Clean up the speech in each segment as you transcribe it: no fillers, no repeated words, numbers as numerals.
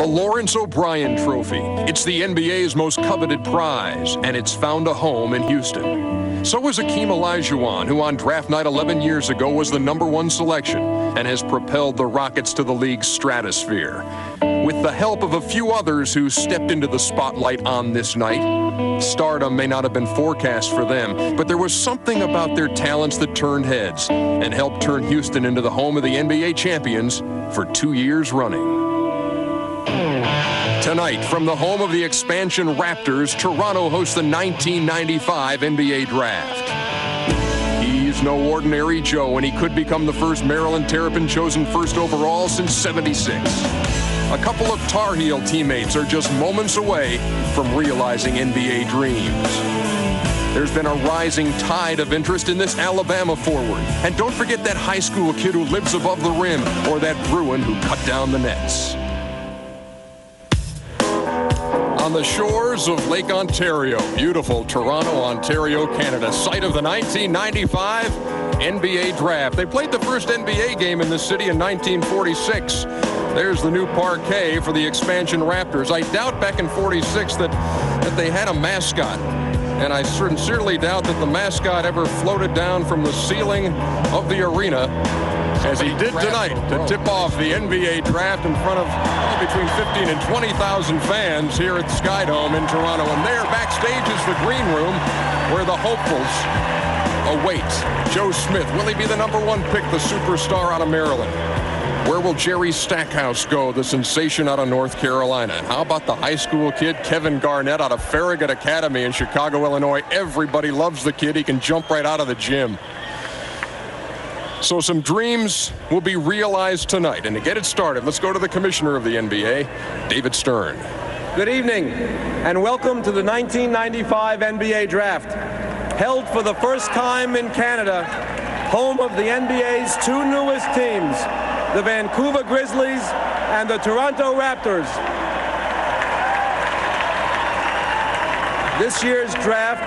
Lawrence O'Brien Trophy. It's the NBA's most coveted prize, and it's found a home in Houston. So is Akeem Olajuwon, who on draft night 11 years ago was the #1 selection and has propelled the Rockets to the league's stratosphere. With the help of a few others who stepped into the spotlight on this night, stardom may not have been forecast for them, but there was something about their talents that turned heads and helped turn Houston into the home of the NBA champions for 2 years running. Tonight, from the home of the expansion Raptors, Toronto hosts the 1995 NBA Draft. He's no ordinary Joe, and he could become the first Maryland Terrapin chosen first overall since '76. A couple of Tar Heel teammates are just moments away from realizing NBA dreams. There's been a rising tide of interest in this Alabama forward. And don't forget that high school kid who lives above the rim, or that Bruin who cut down the nets. On the shores of Lake Ontario, beautiful Toronto, Ontario, Canada, site of the 1995 NBA Draft. They played the first NBA game in this city in 1946. There's the new parquet for the expansion Raptors. I doubt back in '46 that they had a mascot. And I sincerely doubt that the mascot ever floated down from the ceiling of the arena as he did tonight to tip off the NBA Draft in front of between 15 and 20,000 fans here at the Sky Dome in Toronto. And there backstage is the green room where the hopefuls await. Joe Smith, will he be the #1 pick, the superstar out of Maryland? Where will Jerry Stackhouse go, the sensation out of North Carolina? And how about the high school kid, Kevin Garnett, out of Farragut Academy in Chicago, Illinois? Everybody loves the kid. He can jump right out of the gym. So some dreams will be realized tonight. And to get it started, let's go to the commissioner of the NBA, David Stern. Good evening, and welcome to the 1995 NBA Draft. Held for the first time in Canada, home of the NBA's two newest teams, the Vancouver Grizzlies and the Toronto Raptors. This year's draft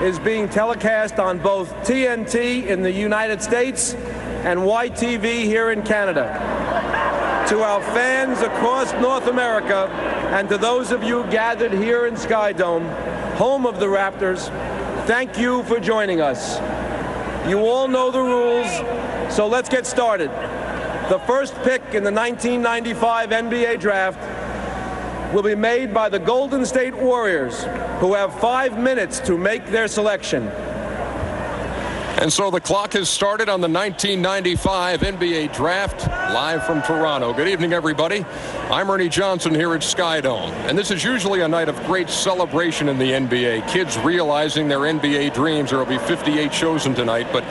is being telecast on both TNT in the United States and YTV here in Canada. To our fans across North America and to those of you gathered here in Sky Dome, home of the Raptors, thank you for joining us. You all know the rules, so let's get started. The first pick in the 1995 NBA Draft will be made by the Golden State Warriors, who have 5 minutes to make their selection. And so the clock has started on the 1995 NBA Draft, live from Toronto. Good evening, everybody. I'm Ernie Johnson here at Sky Dome. And this is usually a night of great celebration in the NBA. Kids realizing their NBA dreams. There will be 58 chosen tonight. But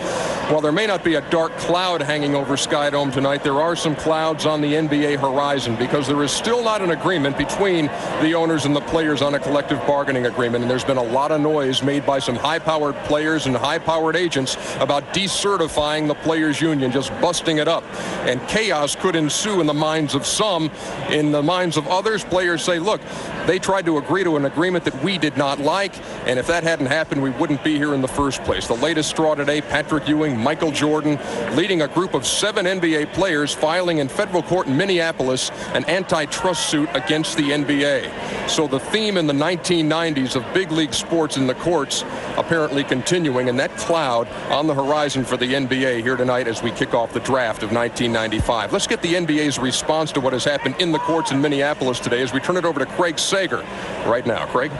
while there may not be a dark cloud hanging over Sky Dome tonight, there are some clouds on the NBA horizon because there is still not an agreement between the owners and the players on a collective bargaining agreement. And there's been a lot of noise made by some high-powered players and high-powered agents about decertifying the players' union, just busting it up. And chaos could ensue in the minds of some. In the minds of others, players say, look, they tried to agree to an agreement that we did not like, and if that hadn't happened, we wouldn't be here in the first place. The latest straw today, Patrick Ewing, Michael Jordan, leading a group of 7 NBA players filing in federal court in Minneapolis an antitrust suit against the NBA. So the theme in the 1990s of big league sports in the courts apparently continuing, and that cloud on the horizon for the NBA here tonight as we kick off the draft of 1995. Let's get the NBA's response to what has happened in the courts in Minneapolis today as we turn it over to Craig Sager right now. Craig?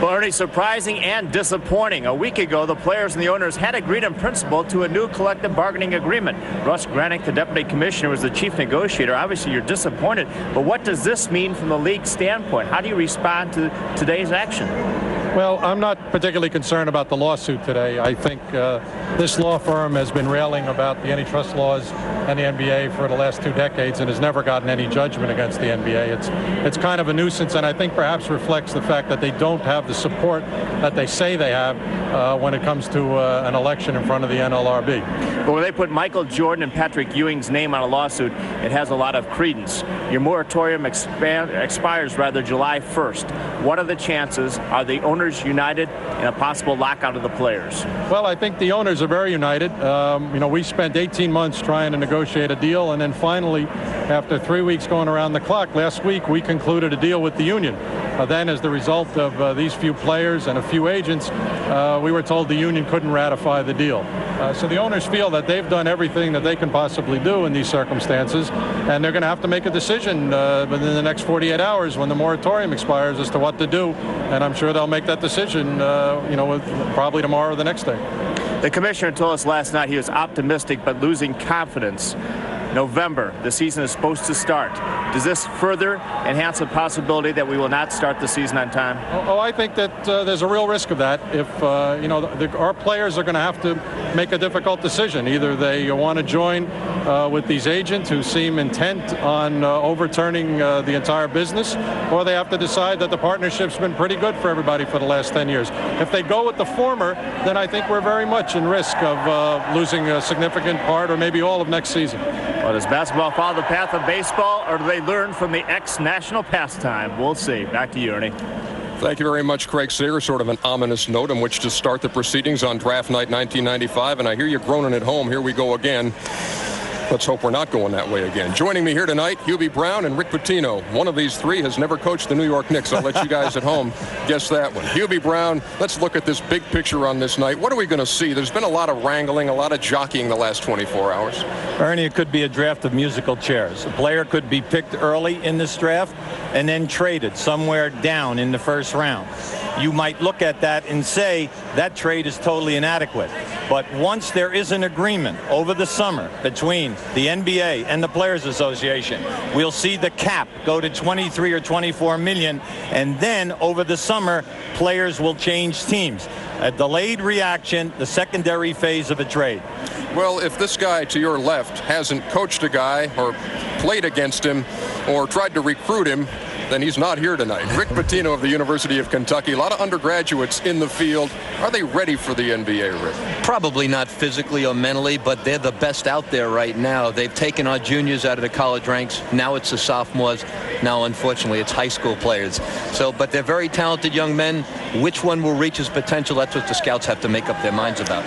Well, Ernie, surprising and disappointing. A week ago, the players and the owners had agreed in principle to a new collective bargaining agreement. Russ Granick, the deputy commissioner, was the chief negotiator. Obviously, you're disappointed. But what does this mean from the league standpoint? How do you respond to today's action? Well, I'm not particularly concerned about the lawsuit today. I think this law firm has been railing about the antitrust laws and the NBA for the last 2 decades and has never gotten any judgment against the NBA. It's kind of a nuisance, and I think perhaps reflects the fact that they don't have the support that they say they have when it comes to an election in front of the NLRB. But when they put Michael Jordan and Patrick Ewing's name on a lawsuit, it has a lot of credence. Your moratorium expires July 1st. What are the chances? Are the owners owners united in a possible lockout of the players? Well, I think the owners are very united. We spent 18 months trying to negotiate a deal, and then finally, after 3 weeks going around the clock, last week we concluded a deal with the union. Then, as the result of these few players and a few agents, we were told the union couldn't ratify the deal. So the owners feel that they've done everything that they can possibly do in these circumstances, and they're going to have to make a decision within the next 48 hours when the moratorium expires as to what to do. And I'm sure they'll make that decision, probably tomorrow or the next day. The commissioner told us last night he was optimistic but losing confidence. November, the season is supposed to start. Does this further enhance the possibility that we will not start the season on time? Oh, I think that there's a real risk of that. If, our players are going to have to make a difficult decision. Either they want to join with these agents who seem intent on overturning the entire business, or they have to decide that the partnership's been pretty good for everybody for the last 10 years. If they go with the former, then I think we're very much in risk of losing a significant part or maybe all of next season. Well, does basketball follow the path of baseball, or do they learn from the ex-national pastime? We'll see. Back to you, Ernie. Thank you very much, Craig Sager. Sort of an ominous note on which to start the proceedings on draft night 1995. And I hear you groaning at home. Here we go again. Let's hope we're not going that way again. Joining me here tonight, Hubie Brown and Rick Pitino. One of these three has never coached the New York Knicks. I'll let you guys at home guess that one. Hubie Brown, let's look at this big picture on this night. What are we going to see? There's been a lot of wrangling, a lot of jockeying the last 24 hours. Ernie, it could be a draft of musical chairs. A player could be picked early in this draft and then traded somewhere down in the first round. You might look at that and say that trade is totally inadequate. But once there is an agreement over the summer between the NBA and the Players Association, we'll see the cap go to 23 or 24 million, and then over the summer, players will change teams. A delayed reaction, the secondary phase of a trade. Well, if this guy to your left hasn't coached a guy or played against him or tried to recruit him, then he's not here tonight. Rick Pitino of the University of Kentucky. A lot of undergraduates in the field. Are they ready for the NBA, Rick? Probably not physically or mentally, but they're the best out there right now. They've taken our juniors out of the college ranks. Now it's the sophomores. Now, unfortunately, it's high school players. But they're very talented young men. Which one will reach his potential? That's what the scouts have to make up their minds about.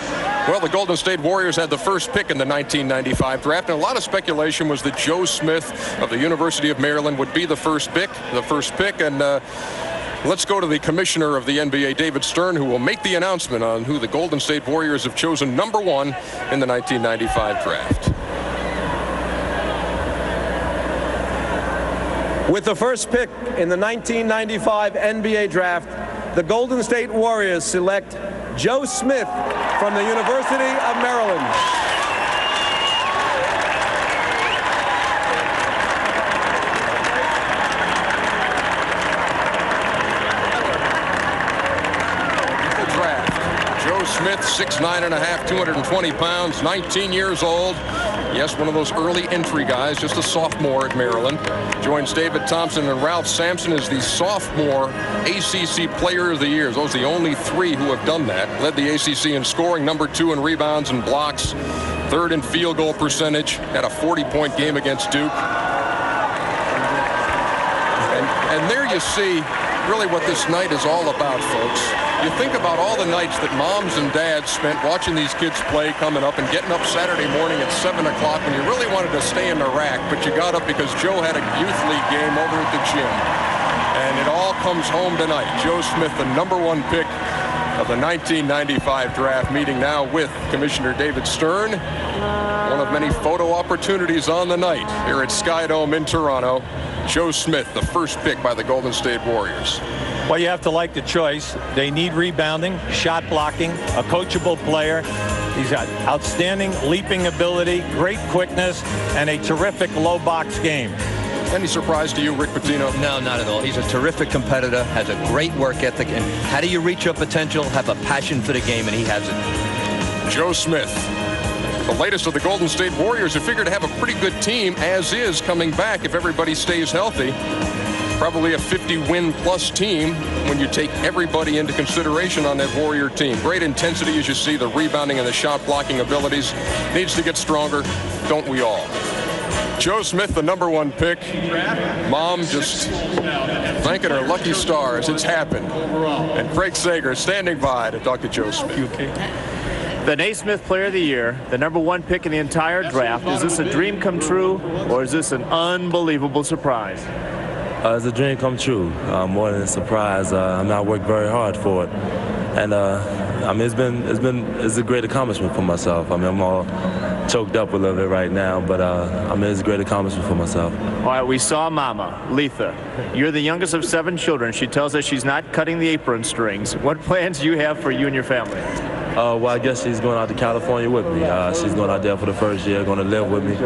Well, the Golden State Warriors had the first pick in the 1995 draft, and a lot of speculation was that Joe Smith of the University of Maryland would be the first pick. And let's go to the commissioner of the NBA, David Stern, who will make the announcement on who the Golden State Warriors have chosen number one in the 1995 draft. With the first pick in the 1995 NBA draft, the Golden State Warriors select Joe Smith from the University of Maryland. Smith, 6'9½", 220 pounds, 19 years old. Yes, one of those early entry guys, just a sophomore at Maryland. Joins David Thompson and Ralph Sampson as the sophomore ACC Player of the Year. Those are the only three who have done that. Led the ACC in scoring, number 2 in rebounds and blocks, 3rd in field goal percentage, had a 40-point game against Duke. And there you see really what this night is all about, folks. You think about all the nights that moms and dads spent watching these kids play, coming up and getting up Saturday morning at 7 o'clock when you really wanted to stay in the rack, but you got up because Joe had a youth league game over at the gym. And it all comes home tonight. Joe Smith, the number 1 pick of the 1995 draft, meeting now with Commissioner David Stern. One of many photo opportunities on the night here at Skydome in Toronto. Joe Smith, the first pick by the Golden State Warriors. Well, you have to like the choice. They need rebounding, shot blocking, a coachable player. He's got outstanding leaping ability, great quickness, and a terrific low box game. Any surprise to you, Rick Pitino? No, not at all. He's a terrific competitor, has a great work ethic, and how do you reach your potential? Have a passion for the game, and he has it. Joe Smith, the latest of the Golden State Warriors, who figure to have a pretty good team as is coming back if everybody stays healthy. Probably a 50-win-plus team when you take everybody into consideration on that Warrior team. Great intensity, as you see, the rebounding and the shot-blocking abilities. Needs to get stronger, don't we all? Joe Smith, the #1 pick. Mom just thanking her lucky stars. It's happened. And Craig Sager standing by to talk to Joe Smith. The Naismith Player of the Year, the #1 pick in the entire draft. Is this a dream come true, or is this an unbelievable surprise? It's a dream come true, more than a surprise. I worked very hard for it, and I mean it's a great accomplishment for myself. I mean I'm all choked up a little bit right now, but I mean it's a great accomplishment for myself. All right, we saw Mama, Letha. You're the youngest of 7 children. She tells us she's not cutting the apron strings. What plans do you have for you and your family? Well, I guess she's going out to California with me. She's going out there for the first year, going to live with me,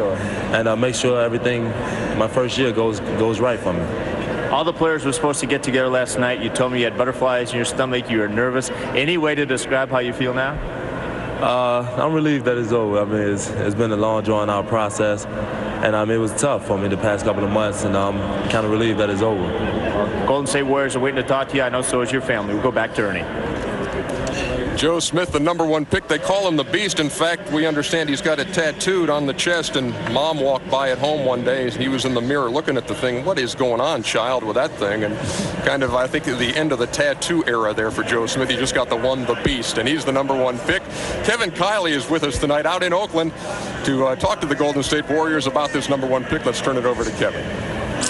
and make sure everything, my first year goes right for me. All the players were supposed to get together last night. You told me you had butterflies in your stomach. You were nervous. Any way to describe how you feel now? I'm relieved that it's over. I mean, it's been a long, drawn-out process, and it was tough for me the past couple of months, and I'm kind of relieved that it's over. Golden State Warriors are waiting to talk to you. I know so is your family. We'll go back to Ernie. Joe Smith, the #1 pick. They call him the Beast. In fact, we understand he's got it tattooed on the chest, and Mom walked by at home one day. He was in the mirror looking at the thing. What is going on, child, with that thing? And kind of, I think, at the end of the tattoo era there for Joe Smith. He just got the Beast, and he's the #1 pick. Kevin Kiley is with us tonight out in Oakland to talk to the Golden State Warriors about this #1 pick. Let's turn it over to Kevin.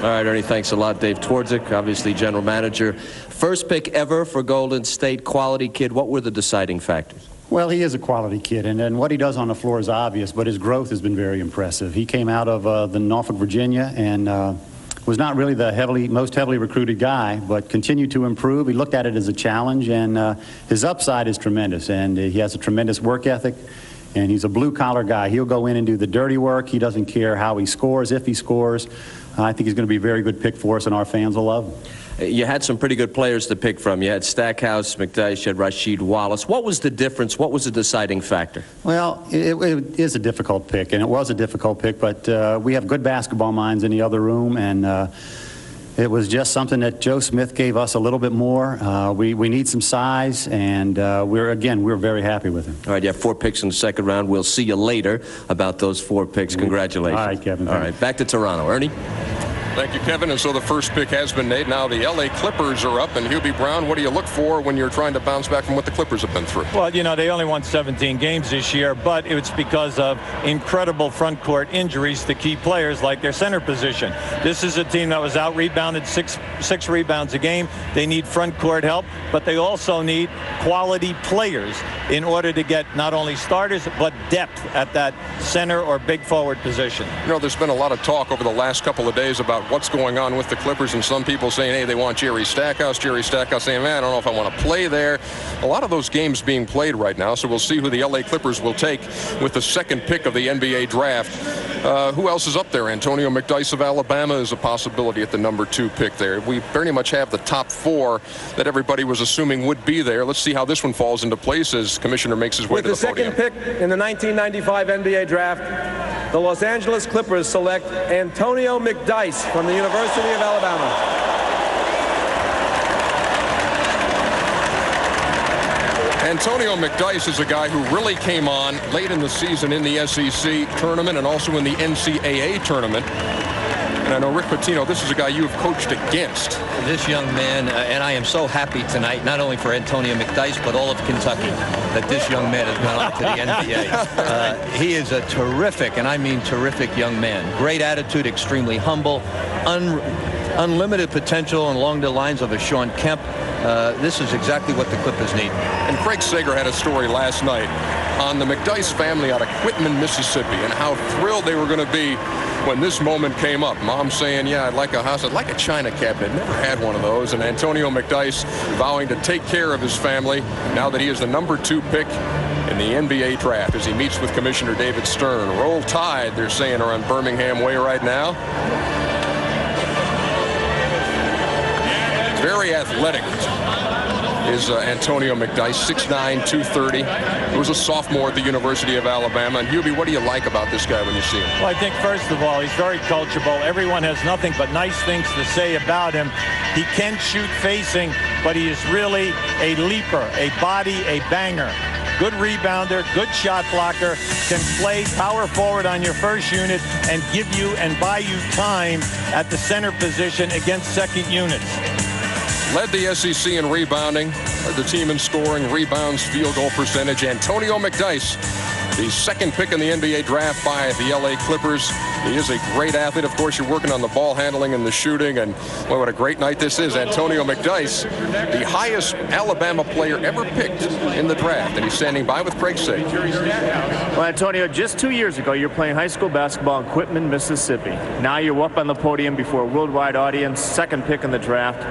All right, Ernie, thanks a lot. Dave Twardzik, obviously general manager. First pick ever for Golden State, quality kid. What were the deciding factors? Well, he is a quality kid, and what he does on the floor is obvious, but his growth has been very impressive. He came out of the Norfolk, Virginia, and was not really the most heavily recruited guy, but continued to improve. He looked at it as a challenge, and his upside is tremendous, and he has a tremendous work ethic. And he's a blue-collar guy. He'll go in and do the dirty work. He doesn't care how he scores, if he scores. I think he's going to be a very good pick for us, and our fans will love him. You had some pretty good players to pick from. You had Stackhouse, McDyess, you had Rasheed Wallace. What was the difference? What was the deciding factor? Well, it is a difficult pick, and it was a difficult pick, but we have good basketball minds in the other room, and it was just something that Joe Smith gave us a little bit more. We need some size, and we're very happy with him. All right, you have 4 picks in the second round. We'll see you later about those 4 picks. Congratulations. All right, Kevin. All right, back to Toronto. Ernie? Thank you, Kevin. And so the first pick has been made. Now the L.A. Clippers are up. And Hubie Brown, what do you look for when you're trying to bounce back from what the Clippers have been through? Well, you know, they only won 17 games this year, but it's because of incredible front court injuries to key players like their center position. This is a team that was out-rebounded, six rebounds a game. They need front court help, but they also need quality players in order to get not only starters, but depth at that center or big forward position. You know, there's been a lot of talk over the last couple of days about what's going on with the Clippers, and some people saying, hey, they want Jerry Stackhouse. Jerry Stackhouse saying, man, I don't know if I want to play there. A lot of those games being played right now, so we'll see who the L.A. Clippers will take with the second pick of the NBA draft. Who else is up there? Antonio McDyess of Alabama is a possibility at the #2 pick there. We very much have the top 4 that everybody was assuming would be there. Let's see how this one falls into place as Commissioner makes his way to the podium. With the second pick in the 1995 NBA draft, the Los Angeles Clippers select Antonio McDyess from the University of Alabama. Antonio McDyess is a guy who really came on late in the season in the SEC tournament and also in the NCAA tournament. And I know, Rick Pitino, this is a guy you have coached against. This young man, and I am so happy tonight, not only for Antonio McDyess, but all of Kentucky, that this young man has gone on to the NBA. He is a terrific, and I mean terrific young man. Great attitude, extremely humble, unlimited potential, and along the lines of a Sean Kemp. This is exactly what the Clippers need. And Craig Sager had a story last night on the McDyess family out of Quitman, Mississippi, and how thrilled they were going to be when this moment came up. Mom saying, yeah, I'd like a house. I'd like a china cabinet. Never had one of those. And Antonio McDyess vowing to take care of his family now that he is the #2 pick in the NBA draft as he meets with Commissioner David Stern. Roll Tide, they're saying, are on Birmingham Way right now. Very athletic is Antonio McDyess, 6'9", 230. He was a sophomore at the University of Alabama. And Hubie, what do you like about this guy when you see him? Well, I think, first of all, he's very coachable. Everyone has nothing but nice things to say about him. He can shoot facing, but he is really a leaper, a body, a banger. good rebounder, good shot blocker, can play power forward on your first unit and give you and buy you time at the center position against second units. Led the SEC in rebounding, led the team in scoring, rebounds, field goal percentage. Antonio McDyess, the second pick in the NBA draft by the LA Clippers. He is a great athlete. Of course, you're working on the ball handling and the shooting, and boy, what a great night this is. Antonio McDyess, the highest Alabama player ever picked in the draft, and he's standing by with Craig Sage. Well, Antonio, just 2 years ago, you're playing high school basketball in Quitman, Mississippi. Now you're up on the podium before a worldwide audience, second pick in the draft.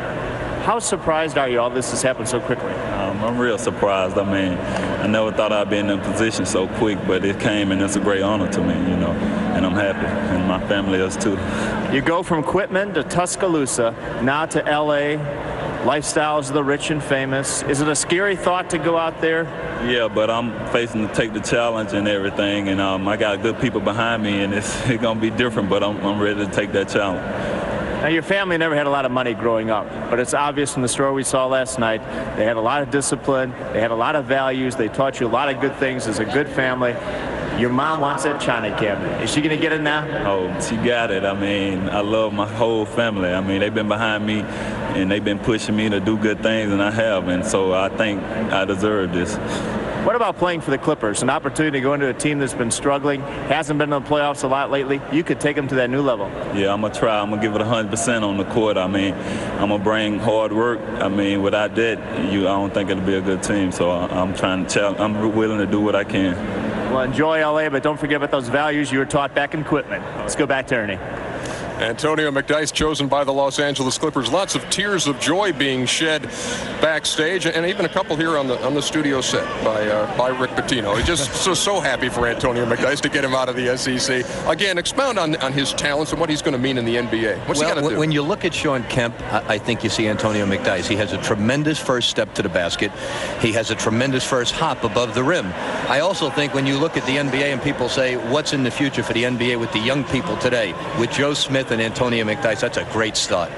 How surprised are you all this has happened so quickly? I'm real surprised. I mean, I never thought I'd be in a position so quick, but it came, and it's a great honor to me, you know, and I'm happy, and my family is too. You go from Quitman to Tuscaloosa, now to L.A., lifestyles of the rich and famous. Is it a scary thought to go out there? Yeah, but I'm facing to take the challenge and everything, and I got good people behind me, and it's going to be different, but I'm ready to take that challenge. Now, your family never had a lot of money growing up, but it's obvious from the story we saw last night. They had a lot of discipline. They had a lot of values. They taught you a lot of good things as a good family. Your mom wants that china cabinet. Is she going to get it now? Oh, she got it. I mean, I love my whole family. I mean, they've been behind me, and they've been pushing me to do good things, and I have. And so I think I deserve this. What about playing for the Clippers? An opportunity to go into a team that's been struggling, hasn't been in the playoffs a lot lately. You could take them to that new level. Yeah, I'm going to try. I'm going to give it 100% on the court. I mean, I'm going to bring hard work. I mean, without that, I don't think it'll be a good team. So I'm trying to I'm willing to do what I can. Well, enjoy L.A., but don't forget about those values you were taught back in Quitman. Let's go back to Ernie. Antonio McDyess chosen by the Los Angeles Clippers. Lots of tears of joy being shed backstage, and even a couple here on the studio set by Rick Pitino. He's just so happy for Antonio McDyess to get him out of the SEC. Again, expound on his talents and what he's going to mean in the NBA. What's he got to do? When you look at Sean Kemp, I think you see Antonio McDyess. He has a tremendous first step to the basket. He has a tremendous first hop above the rim. I also think when you look at the NBA and people say, what's in the future for the NBA with the young people today, with Joe Smith and Antonio McDyess, that's a great start.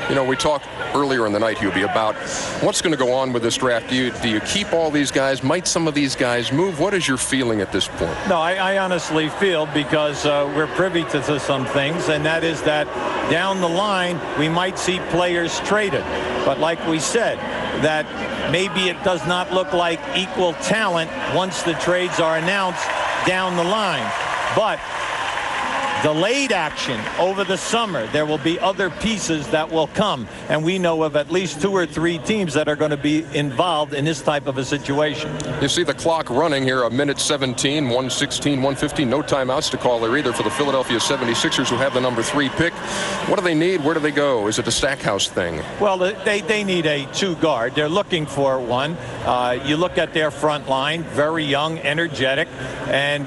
You know, we talked earlier in the night, Hubie, about what's going to go on with this draft. Do you keep all these guys? Might some of these guys move? What is your feeling at this point? No, I honestly feel, because we're privy to some things, and that is that down the line we might see players traded. But like we said, that maybe it does not look like equal talent once the trades are announced down the line. But delayed action over the summer, there will be other pieces that will come, and we know of at least 2 or 3 teams that are going to be involved in this type of a situation. You see the clock running here, a minute 17, 116, 115, no timeouts to call there either for the Philadelphia 76ers, who have the number 3 pick. What do they need? Where do they go? Is it a Stackhouse thing? Well, they need a 2 guard. They're looking for one. You look at their front line, very young, energetic, and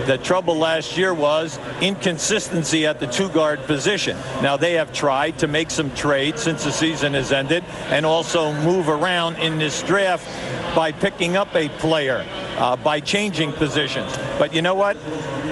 the trouble last year was inconsistency at the 2 guard position. Now, they have tried to make some trades since the season has ended, and also move around in this draft by picking up a player, by changing positions. But you know what?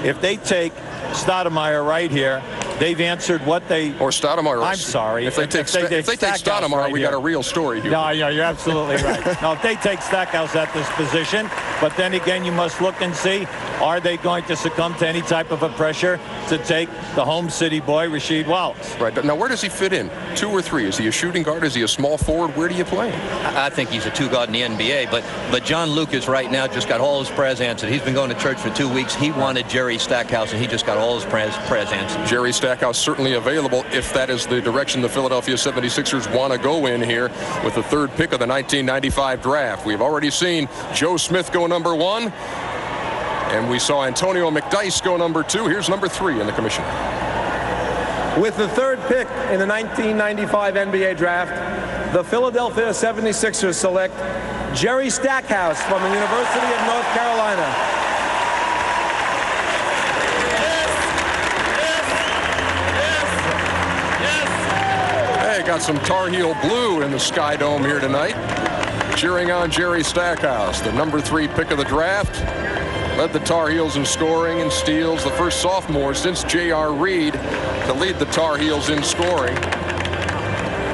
If they take Stoudemire right here, they've answered what they... Or Stoudemire. I'm sorry. If they take Stoudemire, right, we got a real story here. No, you're absolutely right. No, if they take Stackhouse at this position, but then again, you must look and see, are they going to succumb to any type of a pressure to take the home city boy, Rasheed Wallace? Right. Now, where does he fit in? 2 or 3? Is he a shooting guard? Is he a small forward? Where do you play him? I think he's a 2 guard in the NBA, but John Lucas right now just got all his prayers answered. He's been going to church for 2 weeks. He wanted Jerry Stackhouse, and he just got all his prayers answered. Jerry Stackhouse certainly available if that is the direction the Philadelphia 76ers want to go in here with the 3rd pick of the 1995 draft. We've already seen Joe Smith go number 1, and we saw Antonio McDyess go number 2. Here's number 3 in the commission. With the 3rd pick in the 1995 NBA draft, the Philadelphia 76ers select Jerry Stackhouse from the University of North Carolina. Got some Tar Heel blue in the Sky Dome here tonight, cheering on Jerry Stackhouse, the number 3 pick of the draft. Led the Tar Heels in scoring and steals, the first sophomore since J.R. Reed to lead the Tar Heels in scoring.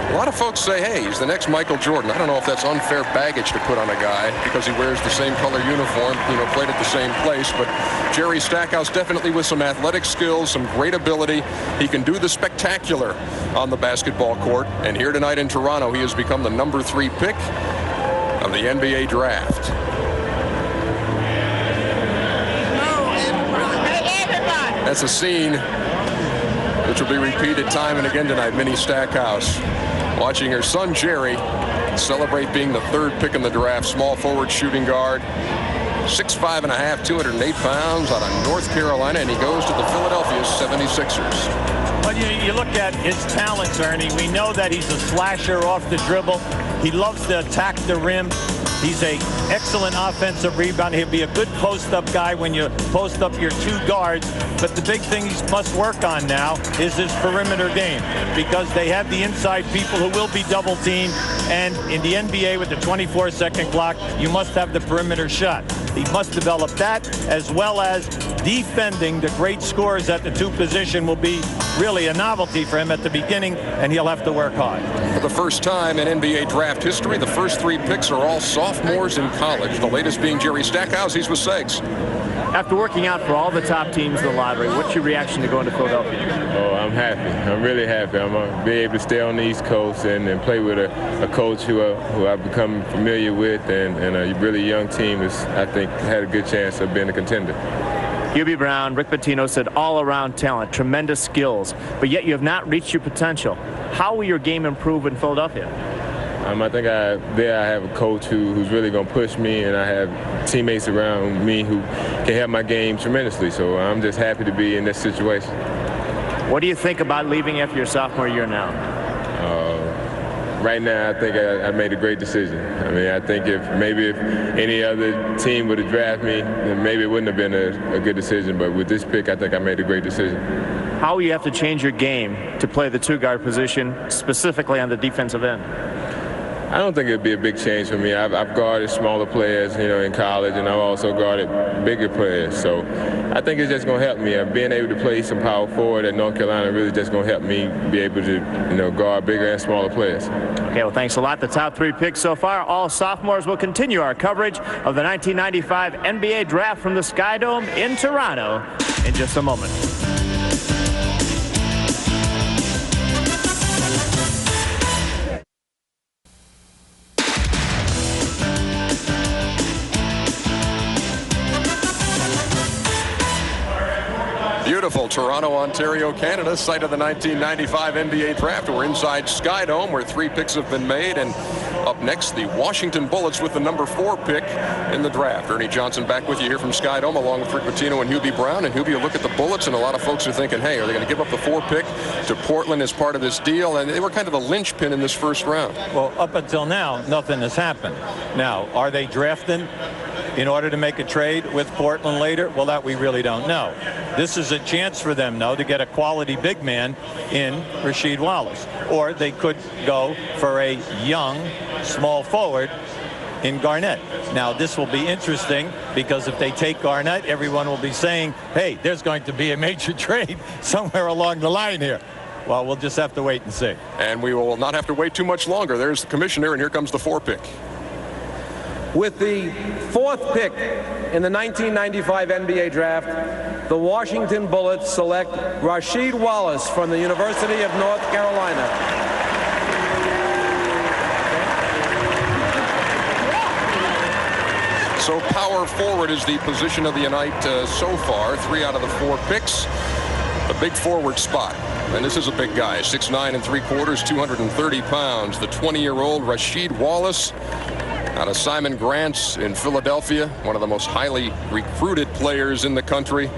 A lot of folks say, hey, he's the next Michael Jordan. I don't know if that's unfair baggage to put on a guy because he wears the same color uniform, played at the same place. But Jerry Stackhouse definitely with some athletic skills, some great ability. He can do the spectacular on the basketball court. And here tonight in Toronto, he has become the number 3 pick of the NBA draft. That's a scene which will be repeated time and again tonight. Minnie Stackhouse watching her son Jerry celebrate being the 3rd pick in the draft. Small forward shooting guard, 6'5½", 208 pounds, out of North Carolina, and he goes to the Philadelphia 76ers. But you look at his talents, Ernie. We know that he's a slasher off the dribble. He loves to attack the rim. He's an excellent offensive rebounder. He'll be a good post-up guy when you post up your 2 guards. But the big thing he must work on now is his perimeter game, because they have the inside people who will be double-teamed. And in the NBA with the 24-second clock, you must have the perimeter shot. He must develop that, as well as defending the great scorers at the 2 position will be really a novelty for him at the beginning, and he'll have to work hard. For the first time in NBA draft history, the first 3 picks are all sophomores in college. The latest being Jerry Stackhouse. He's with Segs. After working out for all the top teams in the lottery, what's your reaction to going to Philadelphia? Oh, I'm happy. I'm really happy. I'm going to be able to stay on the East Coast and play with a coach who I've become familiar with, and a really young team is, I think, had a good chance of being a contender. Hubie Brown, Rick Pitino said all-around talent, tremendous skills, but yet you have not reached your potential. How will your game improve in Philadelphia? I think I have a coach who's really going to push me, and I have teammates around me who can help my game tremendously. So I'm just happy to be in this situation. What do you think about leaving after your sophomore year now? Right now, I think I made a great decision. I mean, I think if any other team would have drafted me, then maybe it wouldn't have been a good decision. But with this pick, I think I made a great decision. How will you have to change your game to play the 2-guard position, specifically on the defensive end? I don't think it'd be a big change for me. I've guarded smaller players, in college, and I've also guarded bigger players. So I think it's just going to help me. Being able to play some power forward at North Carolina really just going to help me be able to, guard bigger and smaller players. Okay, well, thanks a lot. The top 3 picks so far, all sophomores. Will continue our coverage of the 1995 NBA Draft from the Sky Dome in Toronto in just a moment. Beautiful Toronto, Ontario, Canada, site of the 1995 NBA Draft. We're inside Sky Dome where 3 picks have been made, and up next the Washington Bullets with the number 4 pick in the draft. Ernie Johnson back with you here from Sky Dome along with Rick Pitino and Hubie Brown. And Hubie, you look at the Bullets and a lot of folks are thinking, hey, are they going to give up the 4 pick to Portland as part of this deal? And they were kind of the linchpin in this first round. Well, up until now, nothing has happened. Now, are they drafting in order to make a trade with Portland later? Well, that we really don't know. This is a chance for them, though, to get a quality big man in Rasheed Wallace. Or they could go for a young small forward in Garnett. Now, this will be interesting because if they take Garnett, everyone will be saying, hey, there's going to be a major trade somewhere along the line here. Well, we'll just have to wait and see. And we will not have to wait too much longer. There's the commissioner, and here comes the 4 pick. With the 4th pick in the 1995 NBA Draft, the Washington Bullets select Rasheed Wallace from the University of North Carolina. So power forward is the position of the night so far. 3 out of the 4 picks. The big forward spot. And this is a big guy, 6'9 3/4", 230 pounds. The 20-year-old Rasheed Wallace out of Simon Grants in Philadelphia, one of the most highly recruited players in the country.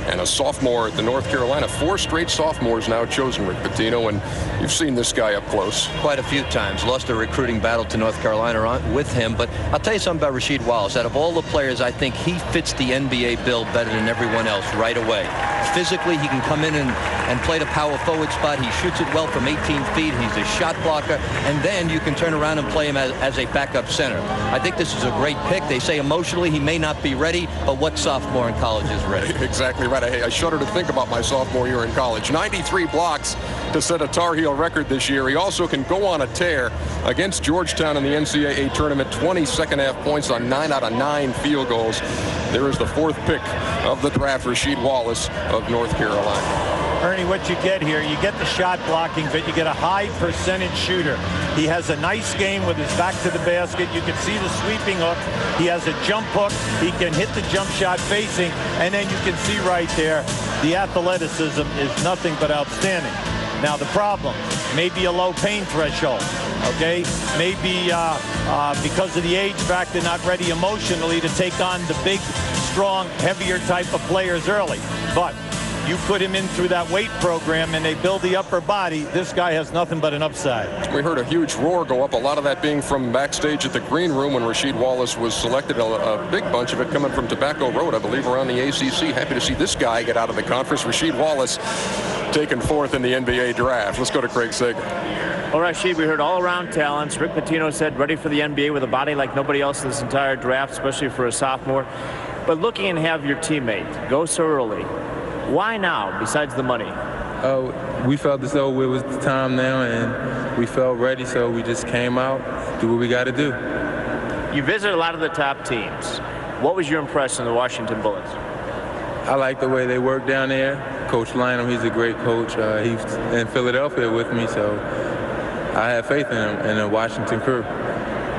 And a sophomore at the North Carolina. 4 straight sophomores now chosen, Rick Pitino, and you've seen this guy up close. Quite a few times. Lost a recruiting battle to North Carolina with him. But I'll tell you something about Rasheed Wallace. Out of all the players, I think he fits the NBA bill better than everyone else right away. physically, he can come in and play the power forward spot. He shoots it well from 18 feet. He's a shot blocker. And then you can turn around and play him as a backup center. I think this is a great pick. They say emotionally he may not be ready, but what sophomore in college is ready? Exactly right. I shudder to think about my sophomore year in college. 93 blocks to set a Tar Heel record this year. He also can go on a tear against Georgetown in the NCAA tournament. 20 second-half points on 9 out of 9 field goals. There is the 4th pick of the draft, Rasheed Wallace of North Carolina. Ernie, what you get here, you get the shot blocking, but you get a high percentage shooter. He has a nice game with his back to the basket. You can see the sweeping hook. He has a jump hook. He can hit the jump shot facing. And then you can see right there, the athleticism is nothing but outstanding. Now the problem, maybe a low pain threshold, okay? Maybe because of the age factor, not ready emotionally to take on the big, strong, heavier type of players early. But you put him in through that weight program and they build the upper body, this guy has nothing but an upside. We heard a huge roar go up, a lot of that being from backstage at the green room when Rasheed Wallace was selected, a big bunch of it coming from Tobacco Road, I believe, around the ACC. Happy to see this guy get out of the conference. Rasheed Wallace taken 4th in the NBA draft. Let's go to Craig Sager. Well, Rasheed, we heard all around talents. Rick Pitino said ready for the NBA with a body like nobody else in this entire draft, especially for a sophomore. But looking and have your teammate go so early, why now, besides the money? We felt as though it was the time now, and we felt ready, so we just came out, do what we got to do. You visited a lot of the top teams. What was your impression of the Washington Bullets? I like the way they work down there. Coach Lynham, he's a great coach. He's in Philadelphia with me, so I have faith in him and the Washington crew.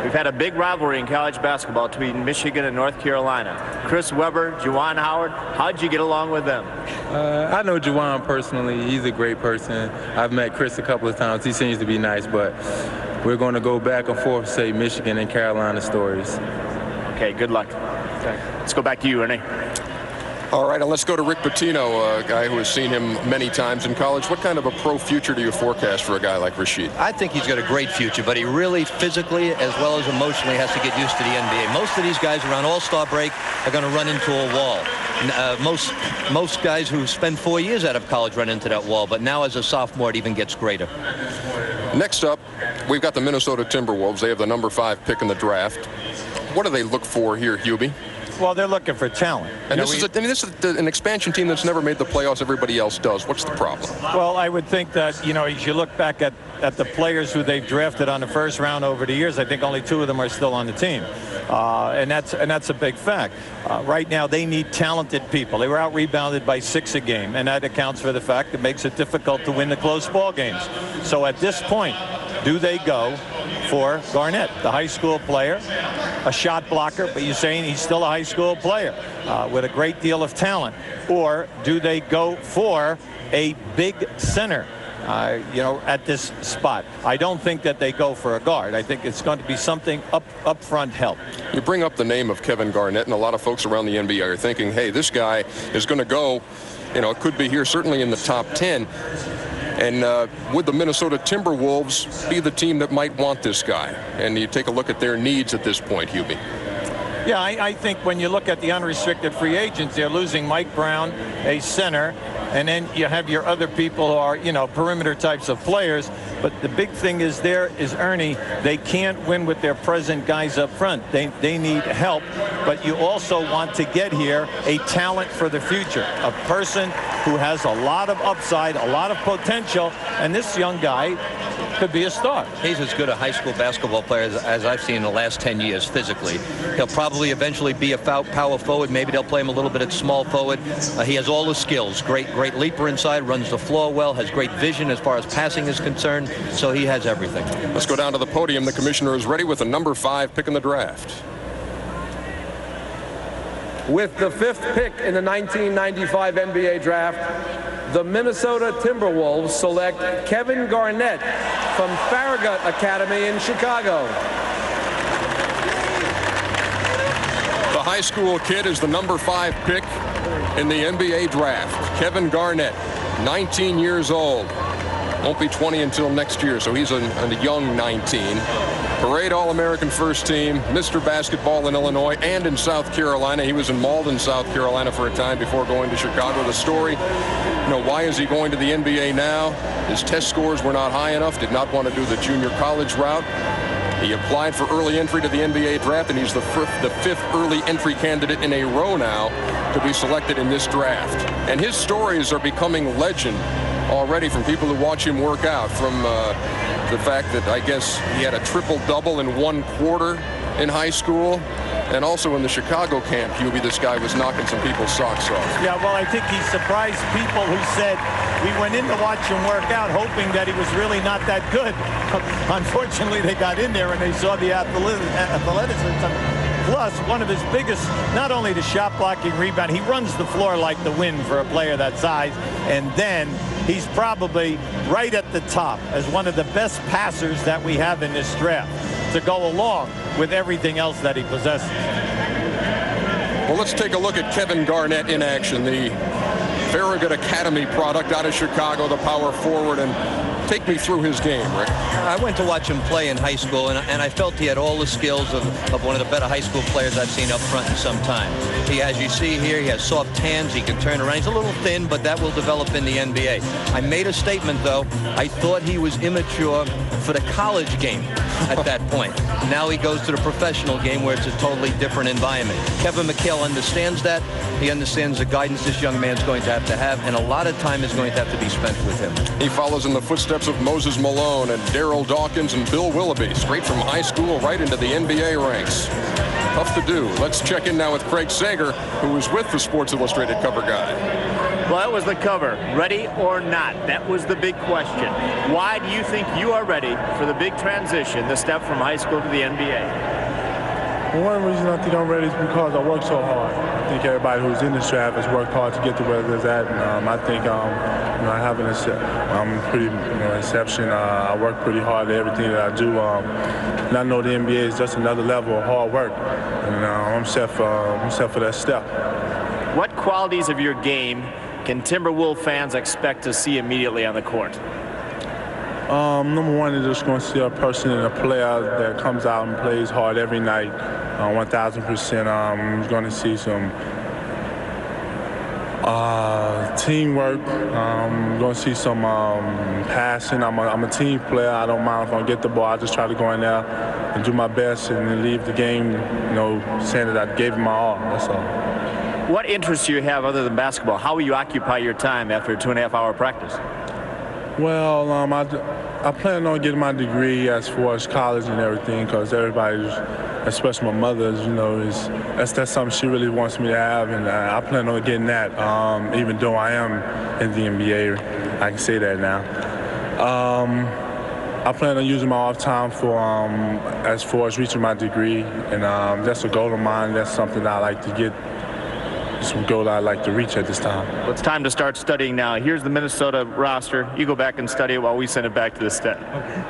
We've had a big rivalry in college basketball between Michigan and North Carolina. Chris Webber, Juwan Howard, how'd you get along with them? I know Juwan personally. He's a great person. I've met Chris a couple of times. He seems to be nice, but we're going to go back and forth, say Michigan and Carolina stories. Okay, good luck. Okay. Let's go back to you, Ernie. All right, and let's go to Rick Pitino, a guy who has seen him many times in college. What kind of a pro future do you forecast for a guy like Rasheed? I think he's got a great future, but he really physically as well as emotionally has to get used to the NBA. Most of these guys around All-Star break are going to run into a wall. Most guys who spend 4 years out of college run into that wall, but now as a sophomore it even gets greater. Next up, we've got the Minnesota Timberwolves. They have the number 5 pick in the draft. What do they look for here, Hubie? Well, they're looking for talent. And this is an expansion team that's never made the playoffs. Everybody else does. What's the problem? Well, I would think that, as you look back at the players who they've drafted on the first round over the years, I think only 2 of them are still on the team. And that's a big fact. Right now, they need talented people. They were out-rebounded by 6 a game, and that accounts for the fact it makes it difficult to win the close ball games. So at this point, do they go for Garnett, the high school player, a shot blocker, but you're saying he's still a high school player with a great deal of talent? Or do they go for a big center, at this spot? I don't think that they go for a guard. I think it's going to be something up front help. You bring up the name of Kevin Garnett, and a lot of folks around the NBA are thinking, hey, this guy is going to go, it could be here certainly in the top 10. And would the Minnesota Timberwolves be the team that might want this guy? And you take a look at their needs at this point, Hubie. Yeah, I think when you look at the unrestricted free agents, they're losing Mike Brown, a center, and then you have your other people who are, perimeter types of players. But the big thing is Ernie, they can't win with their present guys up front. They need help, but you also want to get here a talent for the future, a person who has a lot of upside, a lot of potential, and this young guy could be a star. He's as good a high school basketball player as I've seen in the last 10 years physically. He'll probably eventually be a power forward. Maybe they'll play him a little bit at small forward. He has all the skills. Great leaper inside, runs the floor well, has great vision as far as passing is concerned. So he has everything. Let's go down to the podium. The commissioner is ready with the number 5 pick in the draft. With the 5th pick in the 1995 NBA draft, the Minnesota Timberwolves select Kevin Garnett from Farragut Academy in Chicago. The high school kid is the number 5 pick in the NBA draft. Kevin Garnett, 19 years old. Won't be 20 until next year, so he's a young 19. Parade All-American first team, Mr. Basketball in Illinois and in South Carolina. He was in Malden, South Carolina for a time before going to Chicago. The story, why is he going to the NBA now? His test scores were not high enough, did not want to do the junior college route. He applied for early entry to the NBA draft, and he's the fifth early entry candidate in a row now to be selected in this draft. And his stories are becoming legend already from people who watch him work out, from the fact that I guess he had a triple-double in 1 quarter in high school, and also in the Chicago camp, Hubie, this guy was knocking some people's socks off. Yeah, well, I think he surprised people who said we went in to watch him work out hoping that he was really not that good. Unfortunately, they got in there and they saw the athleticism. Plus, one of his biggest, not only the shot blocking rebound, he runs the floor like the wind for a player that size, and then he's probably right at the top as one of the best passers that we have in this draft to go along with everything else that he possesses. Well, let's take a look at Kevin Garnett in action, the Farragut Academy product out of Chicago, the power forward, and take me through his game, Rick. I went to watch him play in high school, and I felt he had all the skills of one of the better high school players I've seen up front in some time. He, as you see here, he has soft hands, he can turn around. He's a little thin, but that will develop in the NBA. I made a statement, though. I thought he was immature for the college game at that point. Now he goes to the professional game where it's a totally different environment. Kevin McHale understands that. He understands the guidance this young man's going to have, and a lot of time is going to have to be spent with him. He follows in the footsteps of Moses Malone and Daryl Dawkins and Bill Willoughby, straight from high school right into the NBA ranks. Tough to do. Let's check in now with Craig Sager, who was with the Sports Illustrated cover guy. Well, that was the cover. Ready or not? That was the big question. Why do you think you are ready for the big transition, the step from high school to the NBA? Well, one reason I think I'm ready is because I work so hard. I think everybody who's in this draft has worked hard to get to where they're at, and I think I have I'm pretty exception. I work pretty hard at everything that I do, and I know the NBA is just another level of hard work, and I'm set for that step. What qualities of your game can Timberwolves fans expect to see immediately on the court? Number one, is just going to see a person and a player that comes out and plays hard every night, 1,000%. I'm going to see some teamwork. I'm going to see some passing. I'm a team player. I don't mind if I get the ball. I just try to go in there and do my best and then leave the game, saying that I gave it my all. That's all. What interests do you have other than basketball? How will you occupy your time after a 2.5-hour practice? Well, I plan on getting my degree as far as college and everything, because everybody, especially my mother, that's something she really wants me to have, and I plan on getting that. Even though I am in the NBA, I can say that now. I plan on using my off time for as far as reaching my degree, and that's a goal of mine. That's something I like to get. Some goal I'd like to reach at this time. Well, it's time to start studying now. Here's the Minnesota roster. You go back and study it while we send it back to the stat.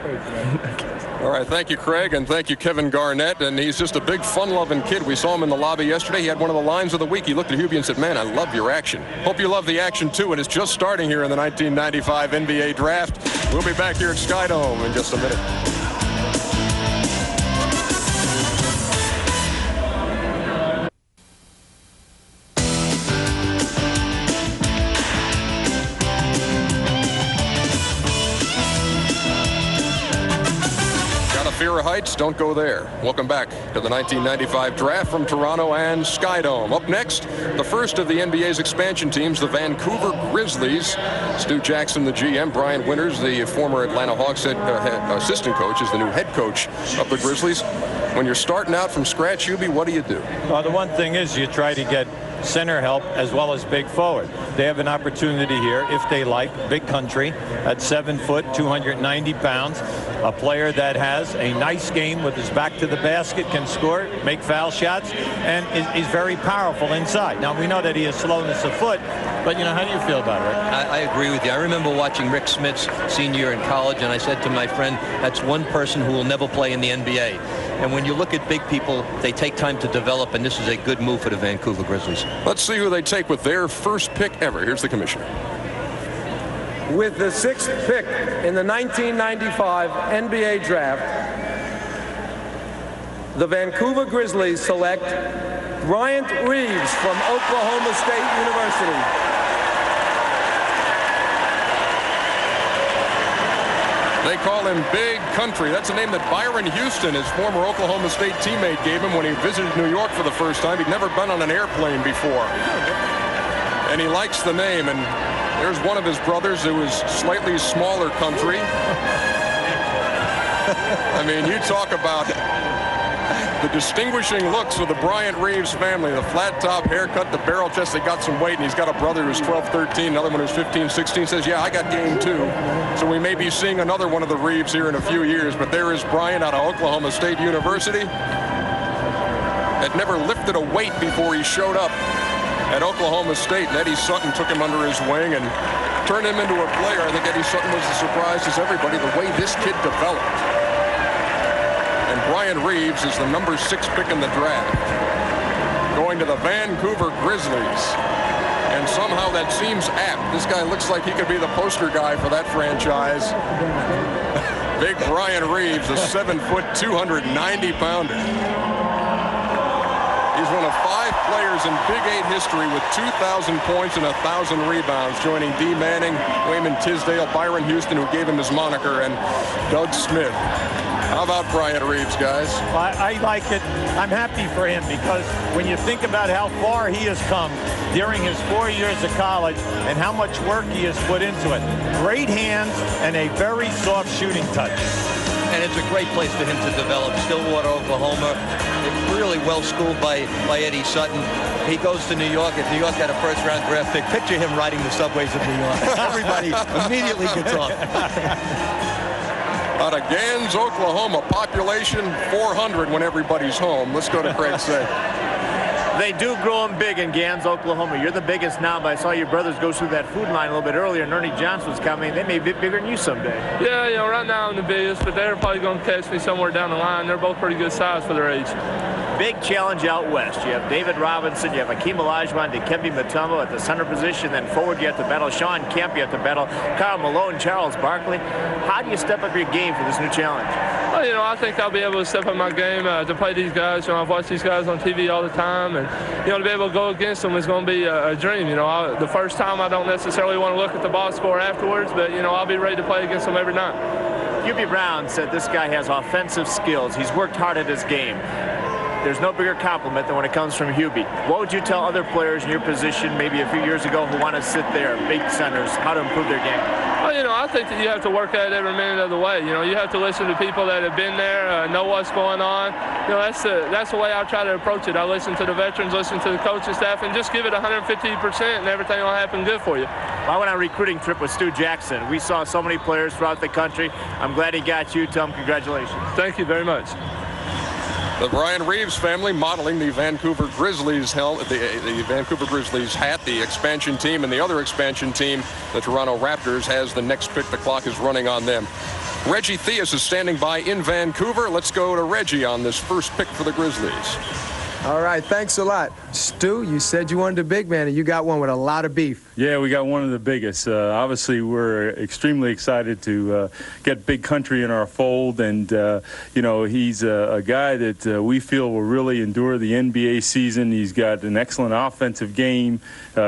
Okay. All right, thank you, Craig, and thank you, Kevin Garnett. And he's just a big, fun-loving kid. We saw him in the lobby yesterday. He had one of the lines of the week. He looked at Hubie and said, "Man, I love your action." Hope you love the action, too. And it's just starting here in the 1995 NBA Draft. We'll be back here at Skydome in just a minute. Fear of heights? Don't go there. Welcome back to the 1995 draft from Toronto and Skydome. Up next, the first of the NBA's expansion teams, the Vancouver Grizzlies. Stu Jackson, the GM. Brian Winters, the former Atlanta Hawks assistant coach, is the new head coach of the Grizzlies. When you're starting out from scratch, Hubie, what do you do? Well, the one thing is you try to get center help as well as big forward. They have an opportunity here, if they like, big country at 7 foot, 290 pounds. A player that has a nice game with his back to the basket, can score, make foul shots, and is very powerful inside. Now, we know that he has slowness of foot, but, how do you feel about it, Rick? I agree with you. I remember watching Rick Smith's senior year in college, and I said to my friend, that's one person who will never play in the NBA. And when you look at big people, they take time to develop, and this is a good move for the Vancouver Grizzlies. Let's see who they take with their first pick ever. Here's the commissioner. With the 6th pick in the 1995 NBA Draft, the Vancouver Grizzlies select Bryant Reeves from Oklahoma State University. They call him Big Country. That's a name that Byron Houston, his former Oklahoma State teammate, gave him when he visited New York for the first time. He'd never been on an airplane before. And he likes the name. And there's one of his brothers who is slightly smaller country. I mean, you talk about the distinguishing looks of the Bryant Reeves family. The flat top haircut, the barrel chest. They got some weight, and he's got a brother who's 12, 13, another one who's 15, 16. Says, yeah, I got game too. So we may be seeing another one of the Reeves here in a few years. But there is Bryant out of Oklahoma State University. Had never lifted a weight before he showed up at Oklahoma State. And Eddie Sutton took him under his wing and turned him into a player. I think Eddie Sutton was as surprised as everybody the way this kid developed. And Bryant Reeves is the number 6 pick in the draft, going to the Vancouver Grizzlies. And somehow that seems apt. This guy looks like he could be the poster guy for that franchise. Big Bryant Reeves, a 7-foot, 290-pounder. He's one of 5 players in Big 8 history with 2,000 points and 1,000 rebounds, joining D. Manning, Wayman Tisdale, Byron Houston, who gave him his moniker, and Doug Smith. How about Bryant Reeves, guys? I like it. I'm happy for him because when you think about how far he has come during his 4 years of college and how much work he has put into it. Great hands and a very soft shooting touch. And it's a great place for him to develop. Stillwater, Oklahoma. It's really well schooled by Eddie Sutton. He goes to New York. If New York got a first-round draft pick, picture him riding the subways of New York. Everybody immediately gets off. Out of Gans, Oklahoma, population 400 when everybody's home. Let's go to Craig Say. They do grow them big in Gans, Oklahoma. You're the biggest now, but I saw your brothers go through that food line a little bit earlier, and Ernie Johnson was coming. They may be bigger than you someday. Yeah, you know, right now I'm the biggest, but they're probably going to catch me somewhere down the line. They're both pretty good size for their age. Big challenge out west. You have David Robinson, you have Akeem Olajuwon, Dikembe Mutombo at the center position. Then forward, you have to battle Sean Kemp, you have to battle Karl Malone, Charles Barkley. How do you step up your game for this new challenge? Well, you know, I think I'll be able to step up my game to play these guys. You know, I've watched these guys on TV all the time, and you know, to be able to go against them is going to be a dream. You know, the first time I don't necessarily want to look at the box score afterwards, but you know, I'll be ready to play against them every night. Hubie Brown said this guy has offensive skills. He's worked hard at his game. There's no bigger compliment than when it comes from Hubie. What would you tell other players in your position maybe a few years ago who want to sit there, big centers, how to improve their game? Well, you know, I think that you have to work at it every minute of the way. You know, you have to listen to people that have been there, know what's going on. You know, that's the way I try to approach it. I listen to the veterans, listen to the coaching staff, and just give it 150%, and everything will happen good for you. I went on a recruiting trip with Stu Jackson. We saw so many players throughout the country. I'm glad he got you. Tell him congratulations. Thank you very much. The Bryant Reeves family modeling the Vancouver Grizzlies the Vancouver Grizzlies hat. The expansion team and the other expansion team, the Toronto Raptors, has the next pick. The clock is running on them. Reggie Theus is standing by in Vancouver. Let's go to Reggie on this first pick for the Grizzlies. All right, thanks a lot. Stu, you said you wanted a big man, and you got one with a lot of beef. Yeah, we got one of the biggest. Obviously, we're extremely excited to get Big Country in our fold, and, you know, he's a guy that we feel will really endure the NBA season. He's got an excellent offensive game,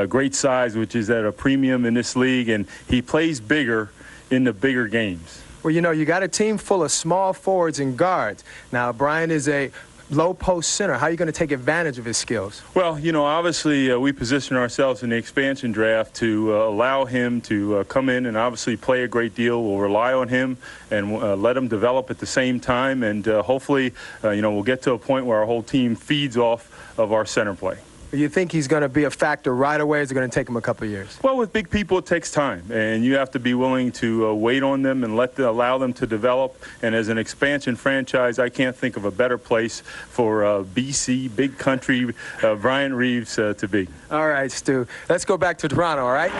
great size, which is at a premium in this league, and he plays bigger in the bigger games. Well, you know, you got a team full of small forwards and guards. Now, Brian is a low post center. How are you going to take advantage of his skills? Well, you know, obviously we position ourselves in the expansion draft to allow him to come in and obviously play a great deal. We'll rely on him and let him develop at the same time, and hopefully, you know, we'll get to a point where our whole team feeds off of our center play. You think he's going to be a factor right away, or is it going to take him a couple of years? Well, with big people, it takes time, and you have to be willing to wait on them and allow them to develop. And as an expansion franchise, I can't think of a better place for BC, Big Country, Bryant Reeves to be. All right, Stu. Let's go back to Toronto, all right?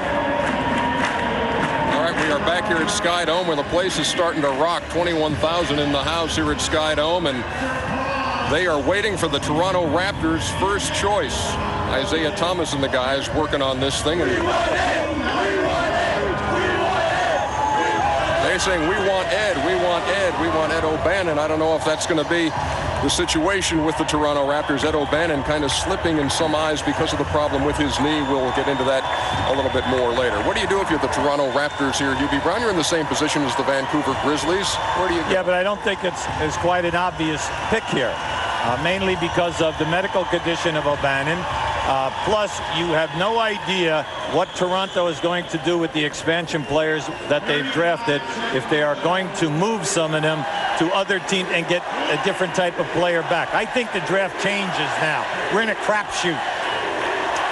All right, we are back here at Sky Dome where the place is starting to rock. 21,000 in the house here at Sky Dome, and they are waiting for the Toronto Raptors' first choice. Isaiah Thomas and the guys working on this thing. And they fans saying, we want Ed, we want Ed, we want Ed O'Bannon. I don't know if that's going to be the situation with the Toronto Raptors. Ed O'Bannon kind of slipping in some eyes because of the problem with his knee. We'll get into that a little bit more later. What do you do if you're the Toronto Raptors here? UB Brown, you're in the same position as the Vancouver Grizzlies. Where do you go? Yeah, but I don't think it's quite an obvious pick here, mainly because of the medical condition of O'Bannon. Plus, you have no idea what Toronto is going to do with the expansion players that they've drafted, if they are going to move some of them to other teams and get a different type of player back. I think the draft changes now. We're in a crapshoot.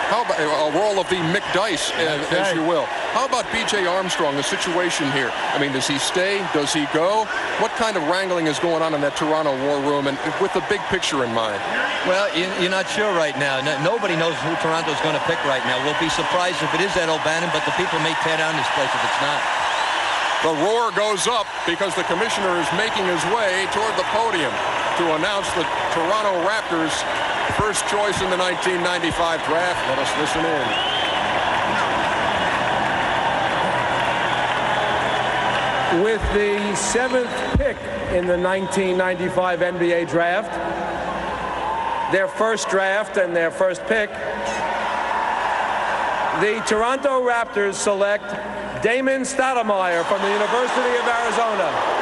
How about a roll of the Mick Dice, as you will? How about B.J. Armstrong, the situation here? I mean, does he stay? Does he go? What kind of wrangling is going on in that Toronto war room, and with the big picture in mind? Well, you're not sure right now. Nobody knows who Toronto's going to pick right now. We'll be surprised if it is Ed O'Bannon, but the people may tear down this place if it's not. The roar goes up because the commissioner is making his way toward the podium to announce the Toronto Raptors' first choice in the 1995 draft. Let us listen in. With the 7th pick in the 1995 NBA draft, their first draft and their first pick, the Toronto Raptors select Damon Stoudemire from the University of Arizona.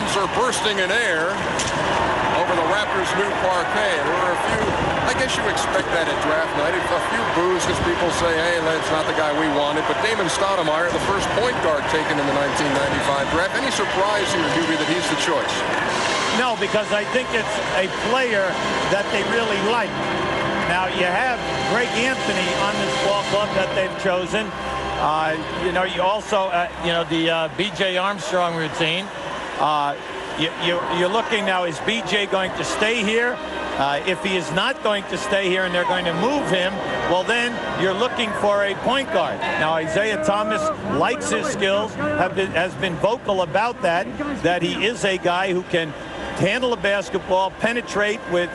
Are bursting in air over the Raptors' new parquet. There were a few, I guess you expect that at draft night, a few boos because people say, hey, that's not the guy we wanted. But Damon Stoudemire, the first point guard taken in the 1995 draft. Any surprise here, Hubie, that he's the choice? No, because I think it's a player that they really like. Now, you have Greg Anthony on this ball club that they've chosen. You also, the B.J. Armstrong routine. You're looking now, is B.J. going to stay here? If he is not going to stay here and they're going to move him, well, then you're looking for a point guard. Now, Isaiah Thomas likes his skills, has been vocal about that he is a guy who can handle a basketball, penetrate with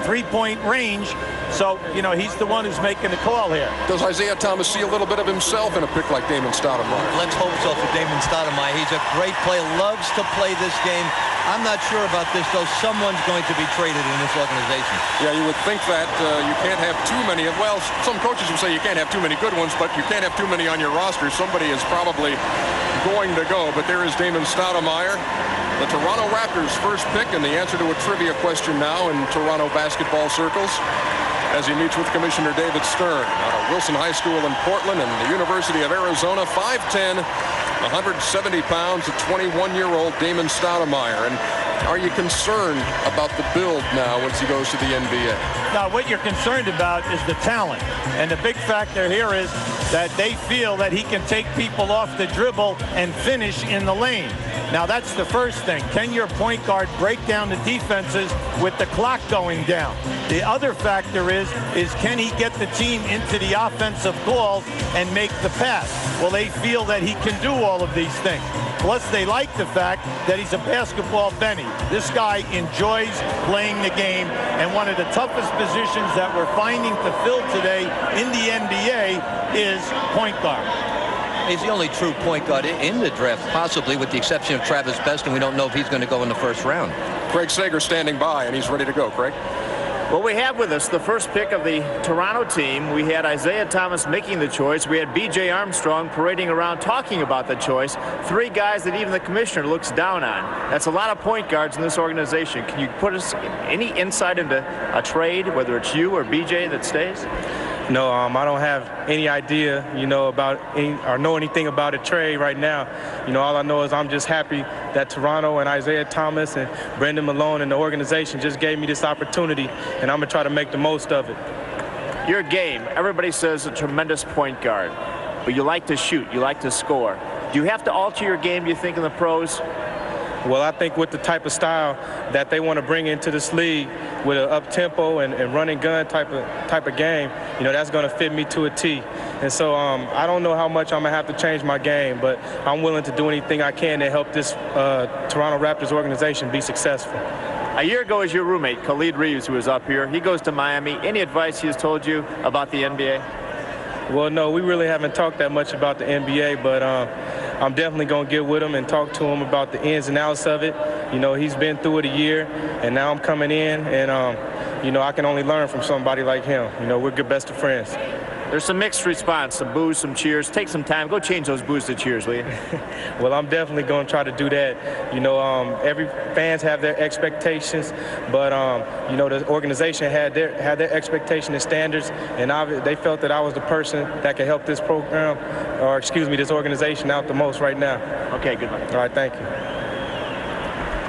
three-point range. So, he's the one who's making the call here. Does Isaiah Thomas see a little bit of himself in a pick like Damon Stoudemire? Let's hope so for Damon Stoudemire. He's a great player, loves to play this game. I'm not sure about this, though. Someone's going to be traded in this organization. Yeah, you would think that you can't have too many. Well, some coaches will say you can't have too many good ones, but you can't have too many on your roster. Somebody is probably going to go. But there is Damon Stoudemire, the Toronto Raptors' first pick, and the answer to a trivia question now in Toronto basketball circles, as he meets with Commissioner David Stern out of Wilson High School in Portland and the University of Arizona. 5'10", 170 pounds, a 21-year-old Damon Stoudemire. And are you concerned about the build now once he goes to the NBA? Now, what you're concerned about is the talent. And the big factor here is that they feel that he can take people off the dribble and finish in the lane. Now, that's the first thing. Can your point guard break down the defenses with the clock going down? The other factor is can he get the team into the offensive calls and make the pass? Well, they feel that he can do all of these things. Plus, they like the fact that he's a basketball Benny. This guy enjoys playing the game, and one of the toughest positions that we're finding to fill today in the NBA is point guard. He's the only true point guard in the draft, possibly with the exception of Travis Best, and we don't know if he's going to go in the first round. Craig Sager standing by, and he's ready to go. Craig? Well, we have with us the first pick of the Toronto team. We had Isaiah Thomas making the choice. We had B.J. Armstrong parading around talking about the choice. Three guys that even the commissioner looks down on. That's a lot of point guards in this organization. Can you put us any insight into a trade, whether it's you or B.J. that stays? No, I don't have any idea, about or know anything about a trade right now. All I know is I'm just happy that Toronto and Isaiah Thomas and Brendan Malone and the organization just gave me this opportunity, and I'm going to try to make the most of it. Your game, everybody says a tremendous point guard, but you like to shoot, you like to score. Do you have to alter your game, do you think, in the pros? Well, I think with the type of style that they want to bring into this league, with an up-tempo and running gun type of game, that's going to fit me to a T. And so I don't know how much I'm going to have to change my game, but I'm willing to do anything I can to help this Toronto Raptors organization be successful. A year ago, as your roommate, Khalid Reeves, who was up here, he goes to Miami. Any advice he has told you about the NBA? Well, no, we really haven't talked that much about the NBA, but I'm definitely going to get with him and talk to him about the ins and outs of it. You know, he's been through it a year, and now I'm coming in, and, you know, I can only learn from somebody like him. You know, we're good best of friends. There's some mixed response, some boos, some cheers. Take some time. Go change those boos to cheers, will you? Well, I'm definitely going to try to do that. You know, every fans have their expectations, but, you know, the organization had their expectation and standards, and they felt that I was the person that could help this program, or excuse me, this organization out the most right now. Okay, good luck. All right, thank you.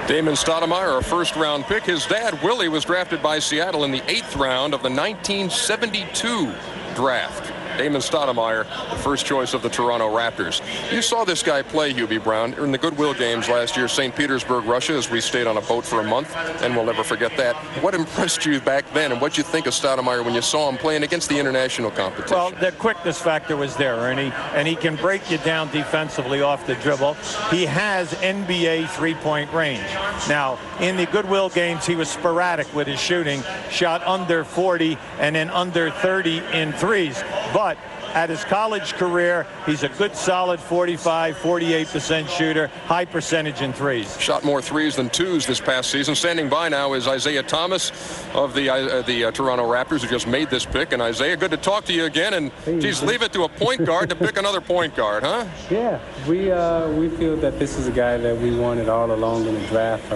Damon Stoudemire, a first-round pick. His dad, Willie, was drafted by Seattle in the 8th round of the 1972 draft. Damon Stoudemire, the first choice of the Toronto Raptors. You saw this guy play, Hubie Brown, in the Goodwill games last year, St. Petersburg, Russia, as we stayed on a boat for a month, and we'll never forget that. What impressed you back then, and what did you think of Stoudemire when you saw him playing against the international competition? Well, the quickness factor was there, Ernie, and he can break you down defensively off the dribble. He has NBA three-point range. Now, in the Goodwill games, he was sporadic with his shooting, shot under 40 and then under 30 in threes. But at his college career, he's a good, solid 45, 48% shooter, high percentage in threes. Shot more threes than twos this past season. Standing by now is Isaiah Thomas of the Toronto Raptors, who just made this pick. And Isaiah, good to talk to you again. And geez, leave it to a point guard to pick another point guard, huh? Yeah, we feel that this is a guy that we wanted all along in the draft.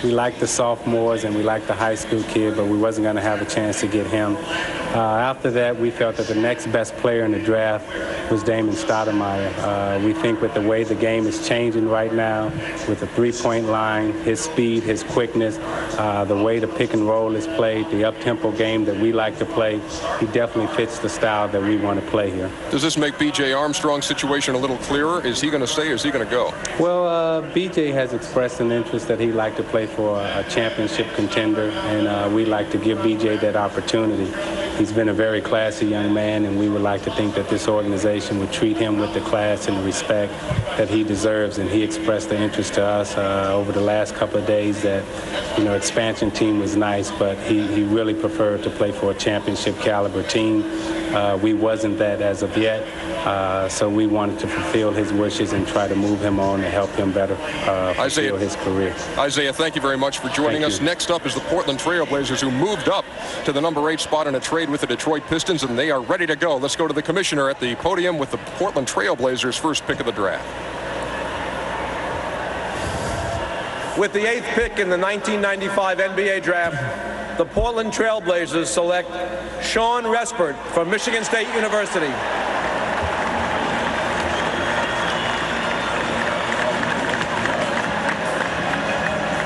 We liked the sophomores and we liked the high school kid, but we wasn't going to have a chance to get him. After that, we felt that the next best player in the draft was Damon Stoudemire. We think with the way the game is changing right now, with the three-point line, his speed, his quickness, the way the pick and roll is played, the up-tempo game that we like to play, he definitely fits the style that we want to play here. Does this make B.J. Armstrong's situation a little clearer? Is he going to stay or is he going to go? Well, B.J. has expressed an interest that he'd like to play for a championship contender, and we'd like to give B.J. that opportunity. He's been a very classy young man, and we would like to think that this organization would treat him with the class and the respect that he deserves. And he expressed the interest to us over the last couple of days that, you know, expansion team was nice, but he really preferred to play for a championship caliber team. We wasn't that as of yet, so we wanted to fulfill his wishes and try to move him on to help him better fulfill his career. Isaiah, thank you very much for joining us. Next up is the Portland Trailblazers, who moved up to the number 8 spot in a trade with the Detroit Pistons, and they are ready to go. Let's go to the commissioner at the podium with the Portland Trailblazers' first pick of the draft. With the 8th pick in the 1995 NBA draft, the Portland Trailblazers select Sean Respert from Michigan State University.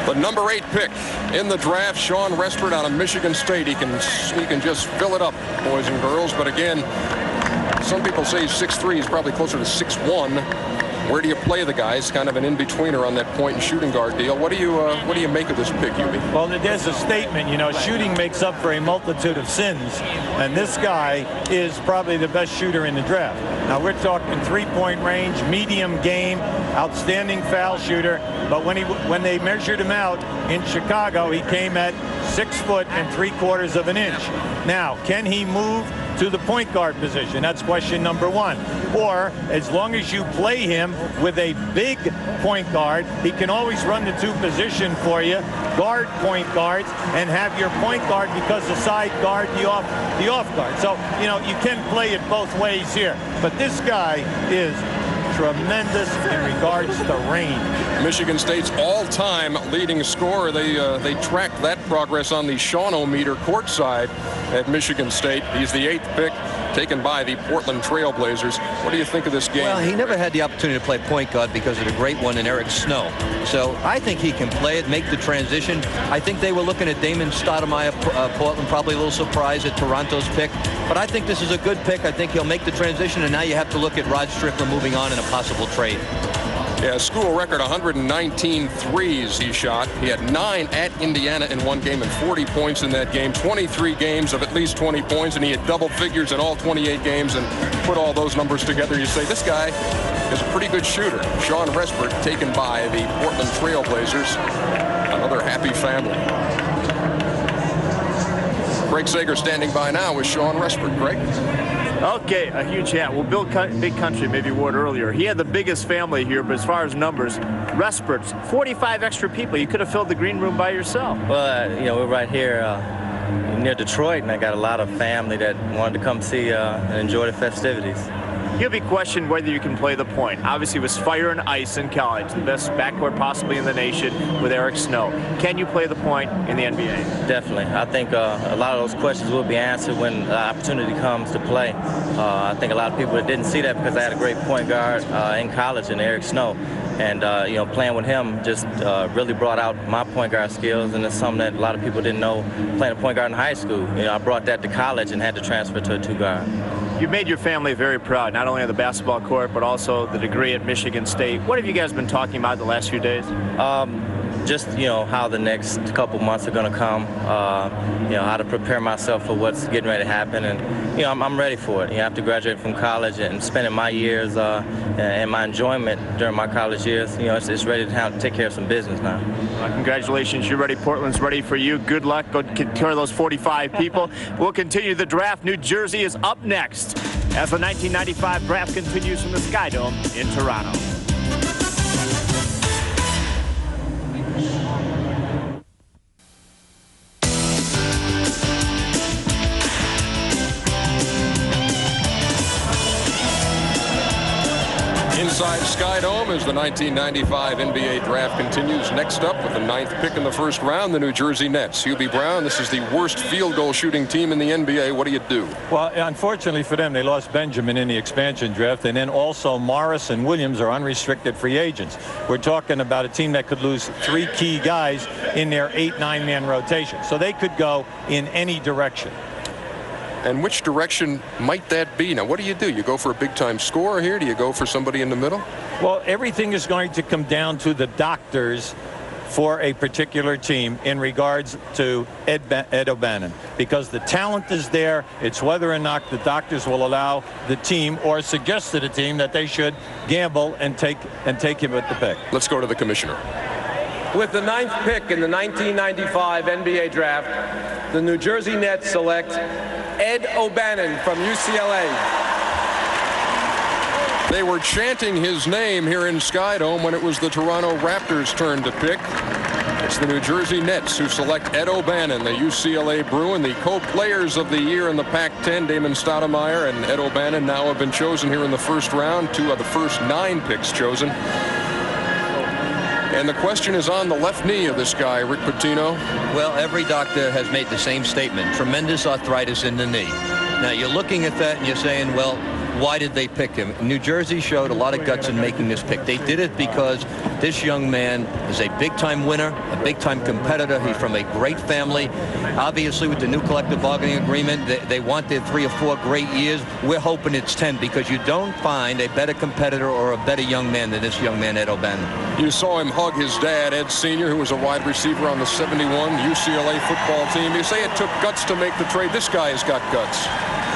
The number 8 pick in the draft, Sean Respert out of Michigan State. He can just fill it up, boys and girls. But again, some people say he's 6'3". He's probably closer to 6'1". Where do you play the guy? He's kind of an in-betweener on that point and shooting guard deal. What do you make of this pick, Hubie? Well, there's a statement, you know, shooting makes up for a multitude of sins, and this guy is probably the best shooter in the draft. Now, we're talking three-point range, medium game, outstanding foul shooter, but when they measured him out in Chicago, he came at 6 foot and 3/4 of an inch. Now, can he move to the point guard position? That's question number 1. Or, as long as you play him with a big point guard, he can always run the 2 position for you, guard point guards, and have your point guard because the side guard the off guard. So, you know, you can play it both ways here. But this guy is tremendous in regards to range. Michigan State's all-time leading scorer. They tracked that progress on the Sean-O-meter courtside at Michigan State. He's the 8th pick, taken by the Portland Trailblazers. What do you think of this game? Well, he never had the opportunity to play point guard because of the great one in Eric Snow. So I think he can play it, make the transition. I think they were looking at Damon Stoudemire, Portland, probably a little surprised at Toronto's pick. But I think this is a good pick. I think he'll make the transition, and now you have to look at Rod Strickland moving on in a possible trade. Yeah, school record 119 threes he shot. He had 9 at Indiana in one game and 40 points in that game. 23 games of at least 20 points, and he had double figures in all 28 games. And put all those numbers together, you say this guy is a pretty good shooter. Sean Respert, taken by the Portland Trailblazers. Another happy family. Greg Sager standing by now with Sean Respert. Greg? Okay, a huge hat. Well, Big Country, maybe Ward earlier, he had the biggest family here, but as far as numbers, Respirts, 45 extra people. You could have filled the green room by yourself. Well, we're right here near Detroit, and I got a lot of family that wanted to come see and enjoy the festivities. You'll be questioned whether you can play the point. Obviously, it was fire and ice in college, the best backcourt possibly in the nation with Eric Snow. Can you play the point in the NBA? Definitely. I think a lot of those questions will be answered when the opportunity comes to play. I think a lot of people that didn't see that because I had a great point guard in college in Eric Snow. And, playing with him just really brought out my point guard skills, and it's something that a lot of people didn't know playing a point guard in high school. I brought that to college and had to transfer to a two-guard. You've made your family very proud, not only on the basketball court, but also the degree at Michigan State. What have you guys been talking about the last few days? Just, how the next couple months are going to come, how to prepare myself for what's getting ready to happen. And, I'm ready for it. After graduating from college and spending my years and my enjoyment during my college years, it's ready to take care of some business now. Congratulations. You're ready. Portland's ready for you. Good luck. Go take care of those 45 people. We'll continue the draft. New Jersey is up next as the 1995 draft continues from the Sky Dome in Toronto. Inside Sky Dome as the 1995 NBA draft continues. Next up with the 9th pick in the first round, the New Jersey Nets. Hubie Brown, this is the worst field goal shooting team in the NBA. What do you do? Well, unfortunately for them, they lost Benjamin in the expansion draft, and then also Morris and Williams are unrestricted free agents. We're talking about a team that could lose 3 key guys in their 8-9-man rotation. So they could go in any direction. And which direction might that be? Now, what do? You go for a big-time scorer here? Do you go for somebody in the middle? Well, everything is going to come down to the doctors for a particular team in regards to Ed O'Bannon, because the talent is there. It's whether or not the doctors will allow the team or suggest to the team that they should gamble and take him at the pick. Let's go to the commissioner. With the 9th pick in the 1995 NBA draft, the New Jersey Nets select Ed O'Bannon from UCLA. They were chanting his name here in Sky Dome when it was the Toronto Raptors' turn to pick. It's the New Jersey Nets who select Ed O'Bannon, the UCLA Bruin, the co-players of the year in the Pac-10. Damon Stoudemire and Ed O'Bannon now have been chosen here in the first round. 2 of the first 9 picks chosen. And the question is on the left knee of this guy, Rick Pitino. Well, every doctor has made the same statement. Tremendous arthritis in the knee. Now, you're looking at that and you're saying, well, why did they pick him? New Jersey showed a lot of guts in making this pick. They did it because this young man is a big-time winner, a big-time competitor. He's from a great family. Obviously, with the new collective bargaining agreement, they want their 3 or 4 great years. We're hoping it's 10 because you don't find a better competitor or a better young man than this young man, Ed O'Bannon. You saw him hug his dad, Ed Sr., who was a wide receiver on the 71 UCLA football team. You say it took guts to make the trade. This guy has got guts.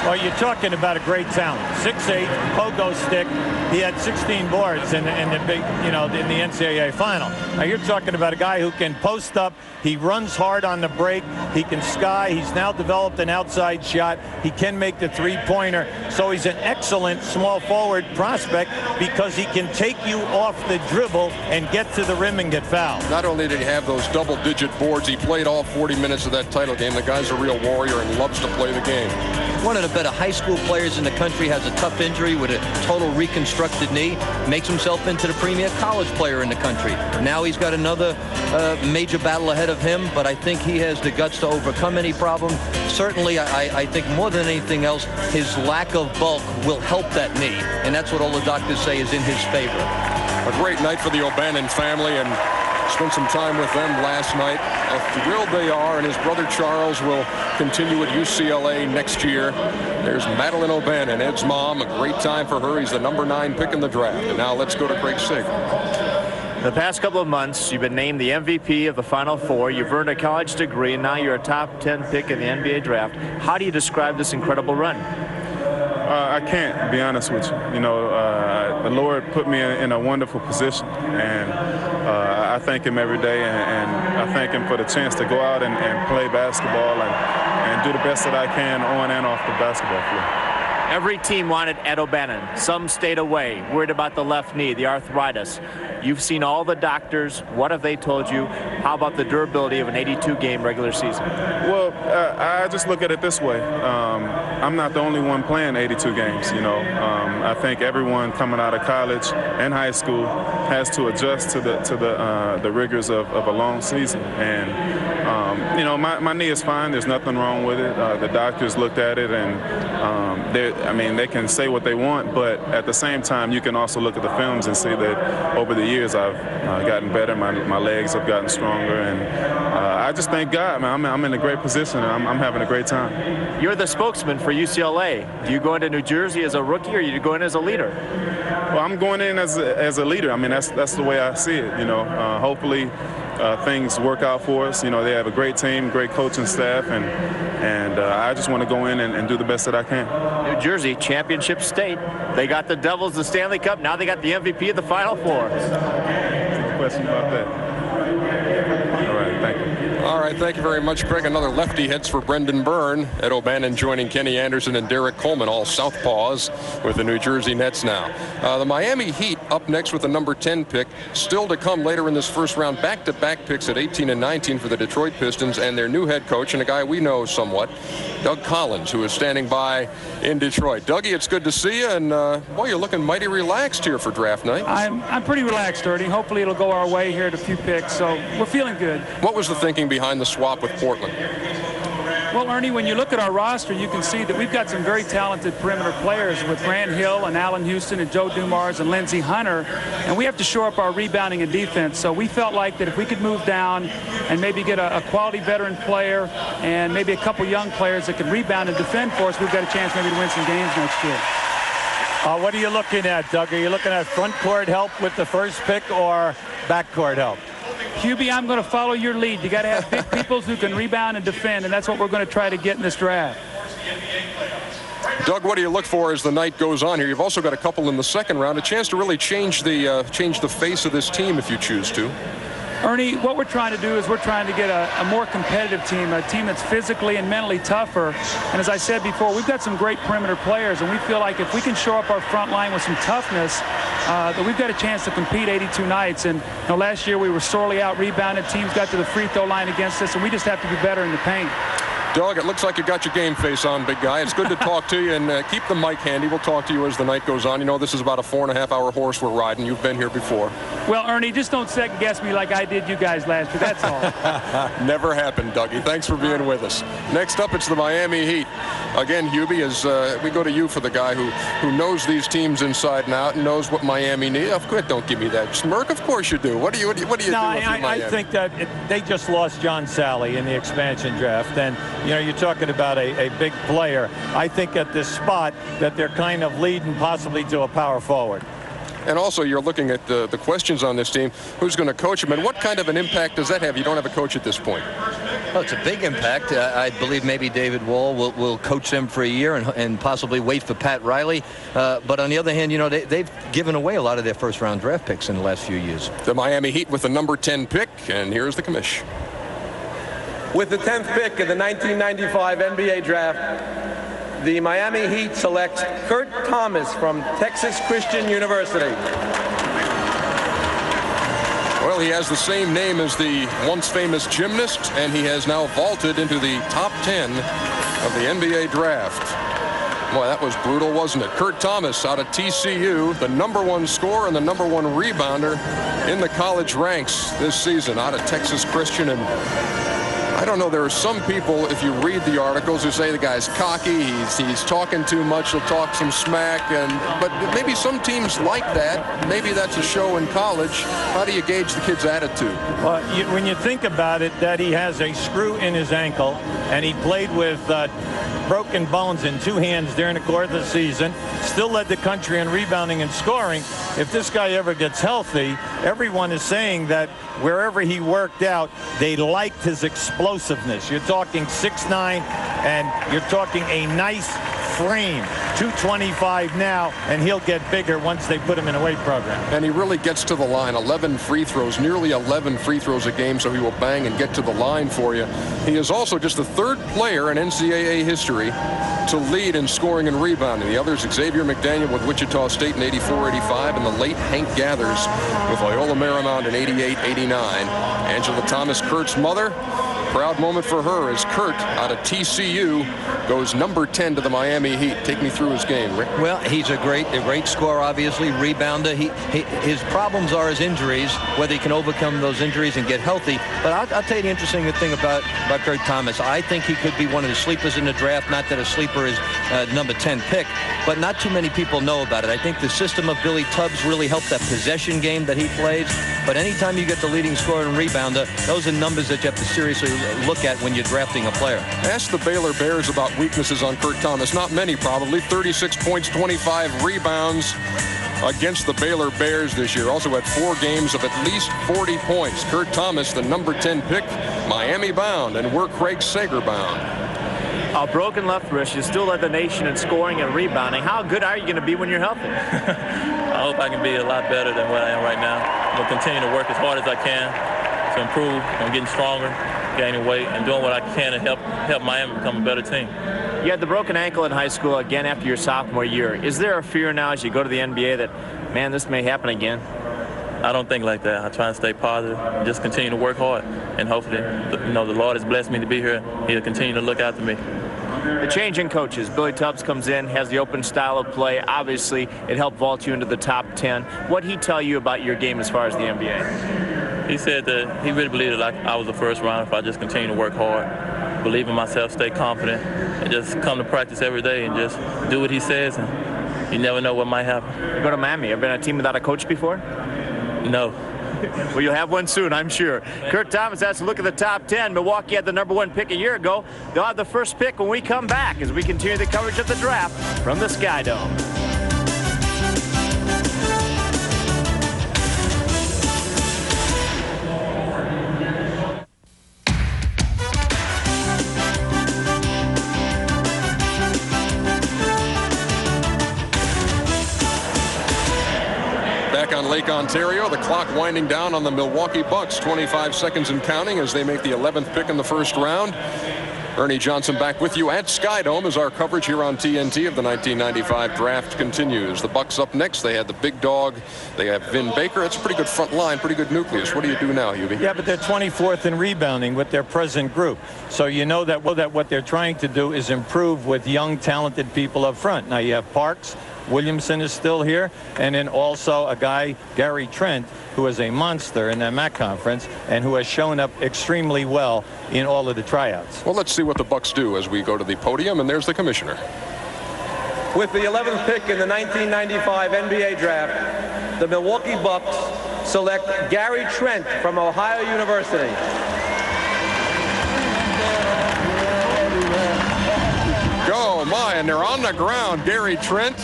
Well, you're talking about a great talent. 6'8", pogo stick. He had 16 boards in the big, in the NCAA final. Now you're talking about a guy who can post up. He runs hard on the break. He can sky. He's now developed an outside shot. He can make the three-pointer. So he's an excellent small forward prospect because he can take you off the dribble and get to the rim and get fouled. Not only did he have those double-digit boards, he played all 40 minutes of that title game. The guy's a real warrior and loves to play the game. One of the better high school players in the country, has a tough injury with a total reconstructed knee, makes himself into the premier college player in the country. Now he's got another major battle ahead of him, but I think he has the guts to overcome any problem. Certainly, I think more than anything else, his lack of bulk will help that knee, and that's what all the doctors say is in his favor. A great night for the O'Bannon family, and spent some time with them last night. How thrilled they are, and his brother Charles will continue at UCLA next year. There's Madeline O'Bannon, Ed's mom. A great time for her. He's the number 9 pick in the draft. And now let's go to Craig Sig. The past couple of months, you've been named the MVP of the Final Four. You've earned a college degree, and now you're a top 10 pick in the NBA draft. How do you describe this incredible run? I can't, to be honest with you. The Lord put me in a wonderful position, and I thank him every day, and I thank him for the chance to go out and play basketball and do the best that I can on and off the basketball floor. Every team wanted Ed O'Bannon. Some stayed away, worried about the left knee, the arthritis. You've seen all the doctors. What have they told you? How about the durability of an 82-game regular season? Well, I just look at it this way. I'm not the only one playing 82 games, you know. I think everyone coming out of college and high school has to adjust to the rigors of a long season. And, you know, my knee is fine. There's nothing wrong with it. The doctors looked at it, and they can say what they want, but at the same time, you can also look at the films and see that over the years I've gotten better. My legs have gotten stronger, and I just thank God, man. I'm in a great position, and I'm having a great time. You're the spokesman for UCLA. Do you go into New Jersey as a rookie, or do you go in as a leader? Well, I'm going in as a leader. I mean, that's the way I see it. You know, hopefully things work out for us. You know, they have a great team, great coaching staff, and I just want to go in and do the best that I can. New Jersey, championship state. They got the Devils the Stanley Cup. Now they got the MVP of the Final Four. Question about that. All right, thank you. All right, thank you very much, Craig. Another lefty hits for Brendan Byrne. Ed O'Bannon joining Kenny Anderson and Derek Coleman, all southpaws with the New Jersey Nets now. The Miami Heat up next with the number 10 pick. Still to come later in this first round, back-to-back picks at 18 and 19 for the Detroit Pistons and their new head coach, and a guy we know somewhat, Doug Collins, who is standing by in Detroit. Dougie, it's good to see you, and boy, you're looking mighty relaxed here for draft night. I'm pretty relaxed, Ernie. Hopefully it'll go our way here at a few picks, so we're feeling good. What was the thinking behind the swap with Portland? Well, Ernie, when you look at our roster, you can see that we've got some very talented perimeter players with Grant Hill and Allen Houston and Joe Dumars and Lindsey Hunter, and we have to shore up our rebounding and defense. So we felt like that if we could move down and maybe get a quality veteran player and maybe a couple young players that can rebound and defend for us, we've got a chance maybe to win some games next year. What are you looking at, Doug? Are you looking at front court help with the first pick or back court help? Hubie, I'm going to follow your lead. You got to have big people who can rebound and defend, and that's what we're going to try to get in this draft. Doug, what do you look for as the night goes on here? You've also got a couple in the second round, a chance to really change the face of this team if you choose to. Ernie, what we're trying to do is we're trying to get a more competitive team, a team that's physically and mentally tougher. And as I said before, we've got some great perimeter players, and we feel like if we can shore up our front line with some toughness, that we've got a chance to compete 82 nights. And you know, last year we were sorely out-rebounded. Teams got to the free throw line against us, and we just have to be better in the paint. Doug, it looks like you got your game face on, big guy. It's good to talk to you, and keep the mic handy. We'll talk to you as the night goes on. You know, this is about a 4.5-hour horse we're riding. You've been here before. Well, Ernie, just don't second-guess me like I did you guys last year. That's all. Never happened, Dougie. Thanks for being with us. Next up, it's the Miami Heat. Again, Hubie, as we go to you for the guy who knows these teams inside and out and knows what Miami needs. Of course, don't give me that smirk. Of course you do. What do you do? I think that they just lost John Sally in the expansion draft, and you know, you're talking about a big player. I think at this spot that they're kind of leading possibly to a power forward. And also, you're looking at the questions on this team. Who's going to coach them, and what kind of an impact does that have? You don't have a coach at this point. Well, it's a big impact. I believe maybe David Wall will coach them for a year and possibly wait for Pat Riley. But on the other hand, you know, they've given away a lot of their first-round draft picks in the last few years. The Miami Heat with the number 10 pick, and here's the commish. With the 10th pick in the 1995 NBA draft, the Miami Heat selects Kurt Thomas from Texas Christian University. Well, he has the same name as the once famous gymnast, and he has now vaulted into the top 10 of the NBA draft. Boy, that was brutal, wasn't it? Kurt Thomas out of TCU, the #1 scorer and the #1 rebounder in the college ranks this season out of Texas Christian. And I don't know, there are some people, if you read the articles, who say the guy's cocky, he's talking too much, he'll talk some smack, but maybe some teams like that. Maybe that's a show in college. How do you gauge the kid's attitude? Well, when you think about it, that he has a screw in his ankle, and he played with broken bones in 2 hands during the course of the season, still led the country in rebounding and scoring. If this guy ever gets healthy, everyone is saying that wherever he worked out, they liked his explosiveness. You're talking 6'9", and you're talking a nice frame. 225 now, and he'll get bigger once they put him in a weight program. And he really gets to the line. 11 free throws, nearly 11 free throws a game, so he will bang and get to the line for you. He is also just the third player in NCAA history to lead in scoring and rebounding. The others, Xavier McDaniel with Wichita State in 84-85, and the late Hank Gathers with Loyola Marymount in 88-89. Angela Thomas, Kurt's mother. Proud moment for her as Kurt, out of TCU, goes number 10 to the Miami Heat. Take me through his game, Rick. Well, he's a great scorer, obviously, rebounder. His problems are his injuries, whether he can overcome those injuries and get healthy. But I'll tell you the interesting thing about Kurt Thomas. I think he could be one of the sleepers in the draft. Not that a sleeper is number 10 pick, but not too many people know about it. I think the system of Billy Tubbs really helped that possession game that he plays. But anytime you get the leading scorer and rebounder, those are numbers that you have to seriously look at when you're drafting a player. Ask the Baylor Bears about weaknesses on Kurt Thomas. Not many, probably. 36 points, 25 rebounds against the Baylor Bears this year. Also had 4 games of at least 40 points. Kurt Thomas, the number 10 pick, Miami bound, and we're Craig Sager bound. A broken left wrist. You still led the nation in scoring and rebounding. How good are you going to be when you're healthy? I hope I can be a lot better than what I am right now. I'm going to continue to work as hard as I can to improve. I'm getting stronger, gaining weight, and doing what I can to help Miami become a better team. You had the broken ankle in high school again after your sophomore year. Is there a fear now as you go to the NBA that, man, this may happen again? I don't think like that. I try to stay positive, just continue to work hard, and hopefully, the Lord has blessed me to be here. He'll continue to look after me. The change in coaches. Billy Tubbs comes in, has the open style of play. Obviously, it helped vault you into the top 10. What did he tell you about your game as far as the NBA? He said that he really believed that I was the first rounder if I just continue to work hard, believe in myself, stay confident, and just come to practice every day and just do what he says, and you never know what might happen. You go to Miami. Have you been a team without a coach before? No. Well, you'll have one soon, I'm sure. Kurt Thomas has to look at the top 10. Milwaukee had the number 1 pick a year ago. They'll have the first pick when we come back as we continue the coverage of the draft from the Sky Dome. On Lake Ontario, the clock winding down on the Milwaukee Bucks. 25 seconds and counting as they make the 11th pick in the first round. Ernie Johnson back with you at Sky Dome as our coverage here on TNT of the 1995 draft continues. The Bucks up next. They had the big dog. They have Vin Baker. That's a pretty good front line, pretty good nucleus. What do you do now, Hubie? Yeah, but they're 24th in rebounding with their present group. So you know that what they're trying to do is improve with young, talented people up front. Now you have Parks. Williamson is still here, and then also a guy, Gary Trent, who is a monster in that MAC conference and who has shown up extremely well in all of the tryouts. Well, let's see what the Bucks do as we go to the podium, and there's the commissioner. With the 11th pick in the 1995 NBA draft, the Milwaukee Bucks select Gary Trent from Ohio University. Oh my, and they're on the ground, Gary Trent.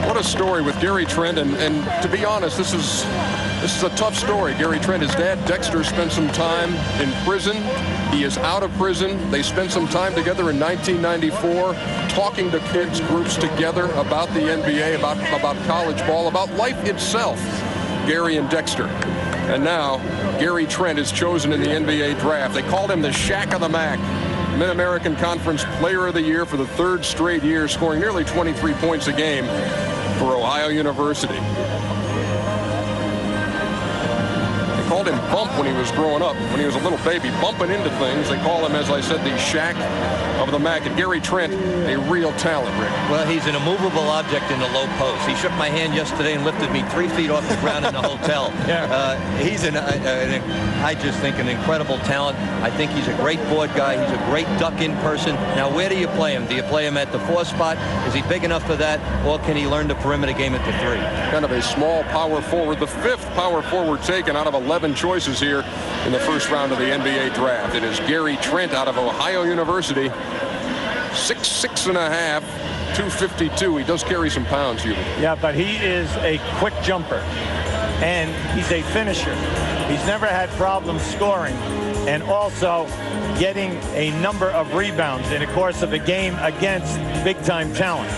What a story with Gary Trent, and to be honest, this is a tough story. Gary Trent, his dad Dexter spent some time in prison. He is out of prison. They spent some time together in 1994 talking to kids groups together about the NBA, about college ball, about life itself, Gary and Dexter. And now Gary Trent is chosen in the NBA draft. They called him the Shaq of the MAC. Mid-American Conference Player of the Year for the 3rd straight year, scoring nearly 23 points a game for Ohio University. They called him Bump when he was growing up, when he was a little baby, bumping into things. They call him, as I said, the Shaq of the MAC. And Gary Trent, a real talent, Rick. Well, he's an immovable object in the low post. He shook my hand yesterday and lifted me 3 feet off the ground in the hotel. He's I just think an incredible talent. I think he's a great board guy. He's a great duck-in person. Now, where do you play him? Do you play him at the 4 spot? Is he big enough for that? Or can he learn the perimeter game at the 3? Kind of a small power forward. The 5th power forward taken out of 11 choices here in the first round of the NBA draft. It is Gary Trent out of Ohio University. 6'6.5", 252. He does carry some pounds, Hubie. Yeah, but he is a quick jumper, and he's a finisher. He's never had problems scoring, and also getting a number of rebounds in the course of a game against big-time talent.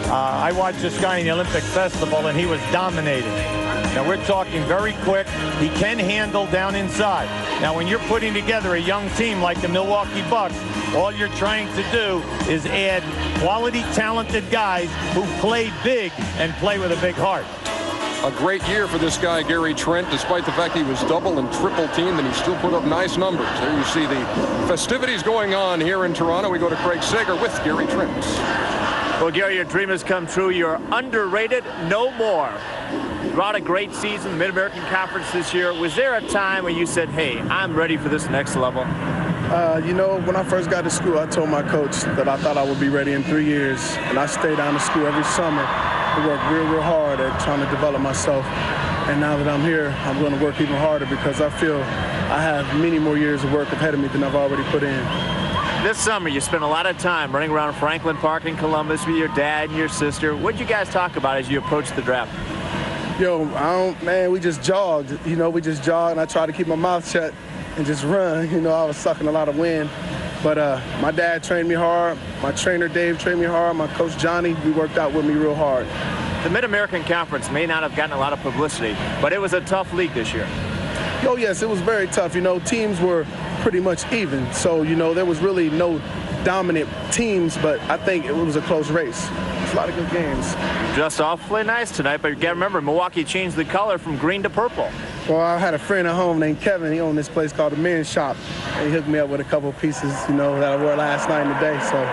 I watched this guy in the Olympic Festival, and he was dominating. Now, we're talking very quick. He can handle down inside. Now, when you're putting together a young team like the Milwaukee Bucks, all you're trying to do is add quality, talented guys who play big and play with a big heart. A great year for this guy, Gary Trent. Despite the fact he was double and triple teamed, and he still put up nice numbers. There you see the festivities going on here in Toronto. We go to Craig Sager with Gary Trent. Well, Gary, your dream has come true. You're underrated no more. Brought a great season, Mid-American Conference this year. Was there a time when you said, hey, I'm ready for this next level? You know, when I first got to school, I told my coach that I thought I would be ready in 3 years. And I stayed down to school every summer to work real hard at trying to develop myself. And now that I'm here, I'm going to work even harder because I feel I have many more years of work ahead of me than I've already put in. This summer, you spent a lot of time running around Franklin Park in Columbus with your dad and your sister. What did you guys talk about as you approached the draft? Yo, man, we just jogged. You know, we just jogged, and I tried to keep my mouth shut and just run. You know, I was sucking a lot of wind. But my dad trained me hard. My trainer, Dave, trained me hard. My coach, Johnny, we worked out with me real hard. The Mid-American Conference may not have gotten a lot of publicity, but it was a tough league this year. Oh, yes, it was very tough. You know, teams were pretty much even. So, you know, there was really no dominant teams, but I think it was a close race. It's a lot of good games. Just awfully nice tonight, but you got to remember, Milwaukee changed the color from green to purple. Well, I had a friend at home named Kevin. He owned this place called the Men's Shop, and he hooked me up with a couple of pieces, you know, that I wore last night and today, so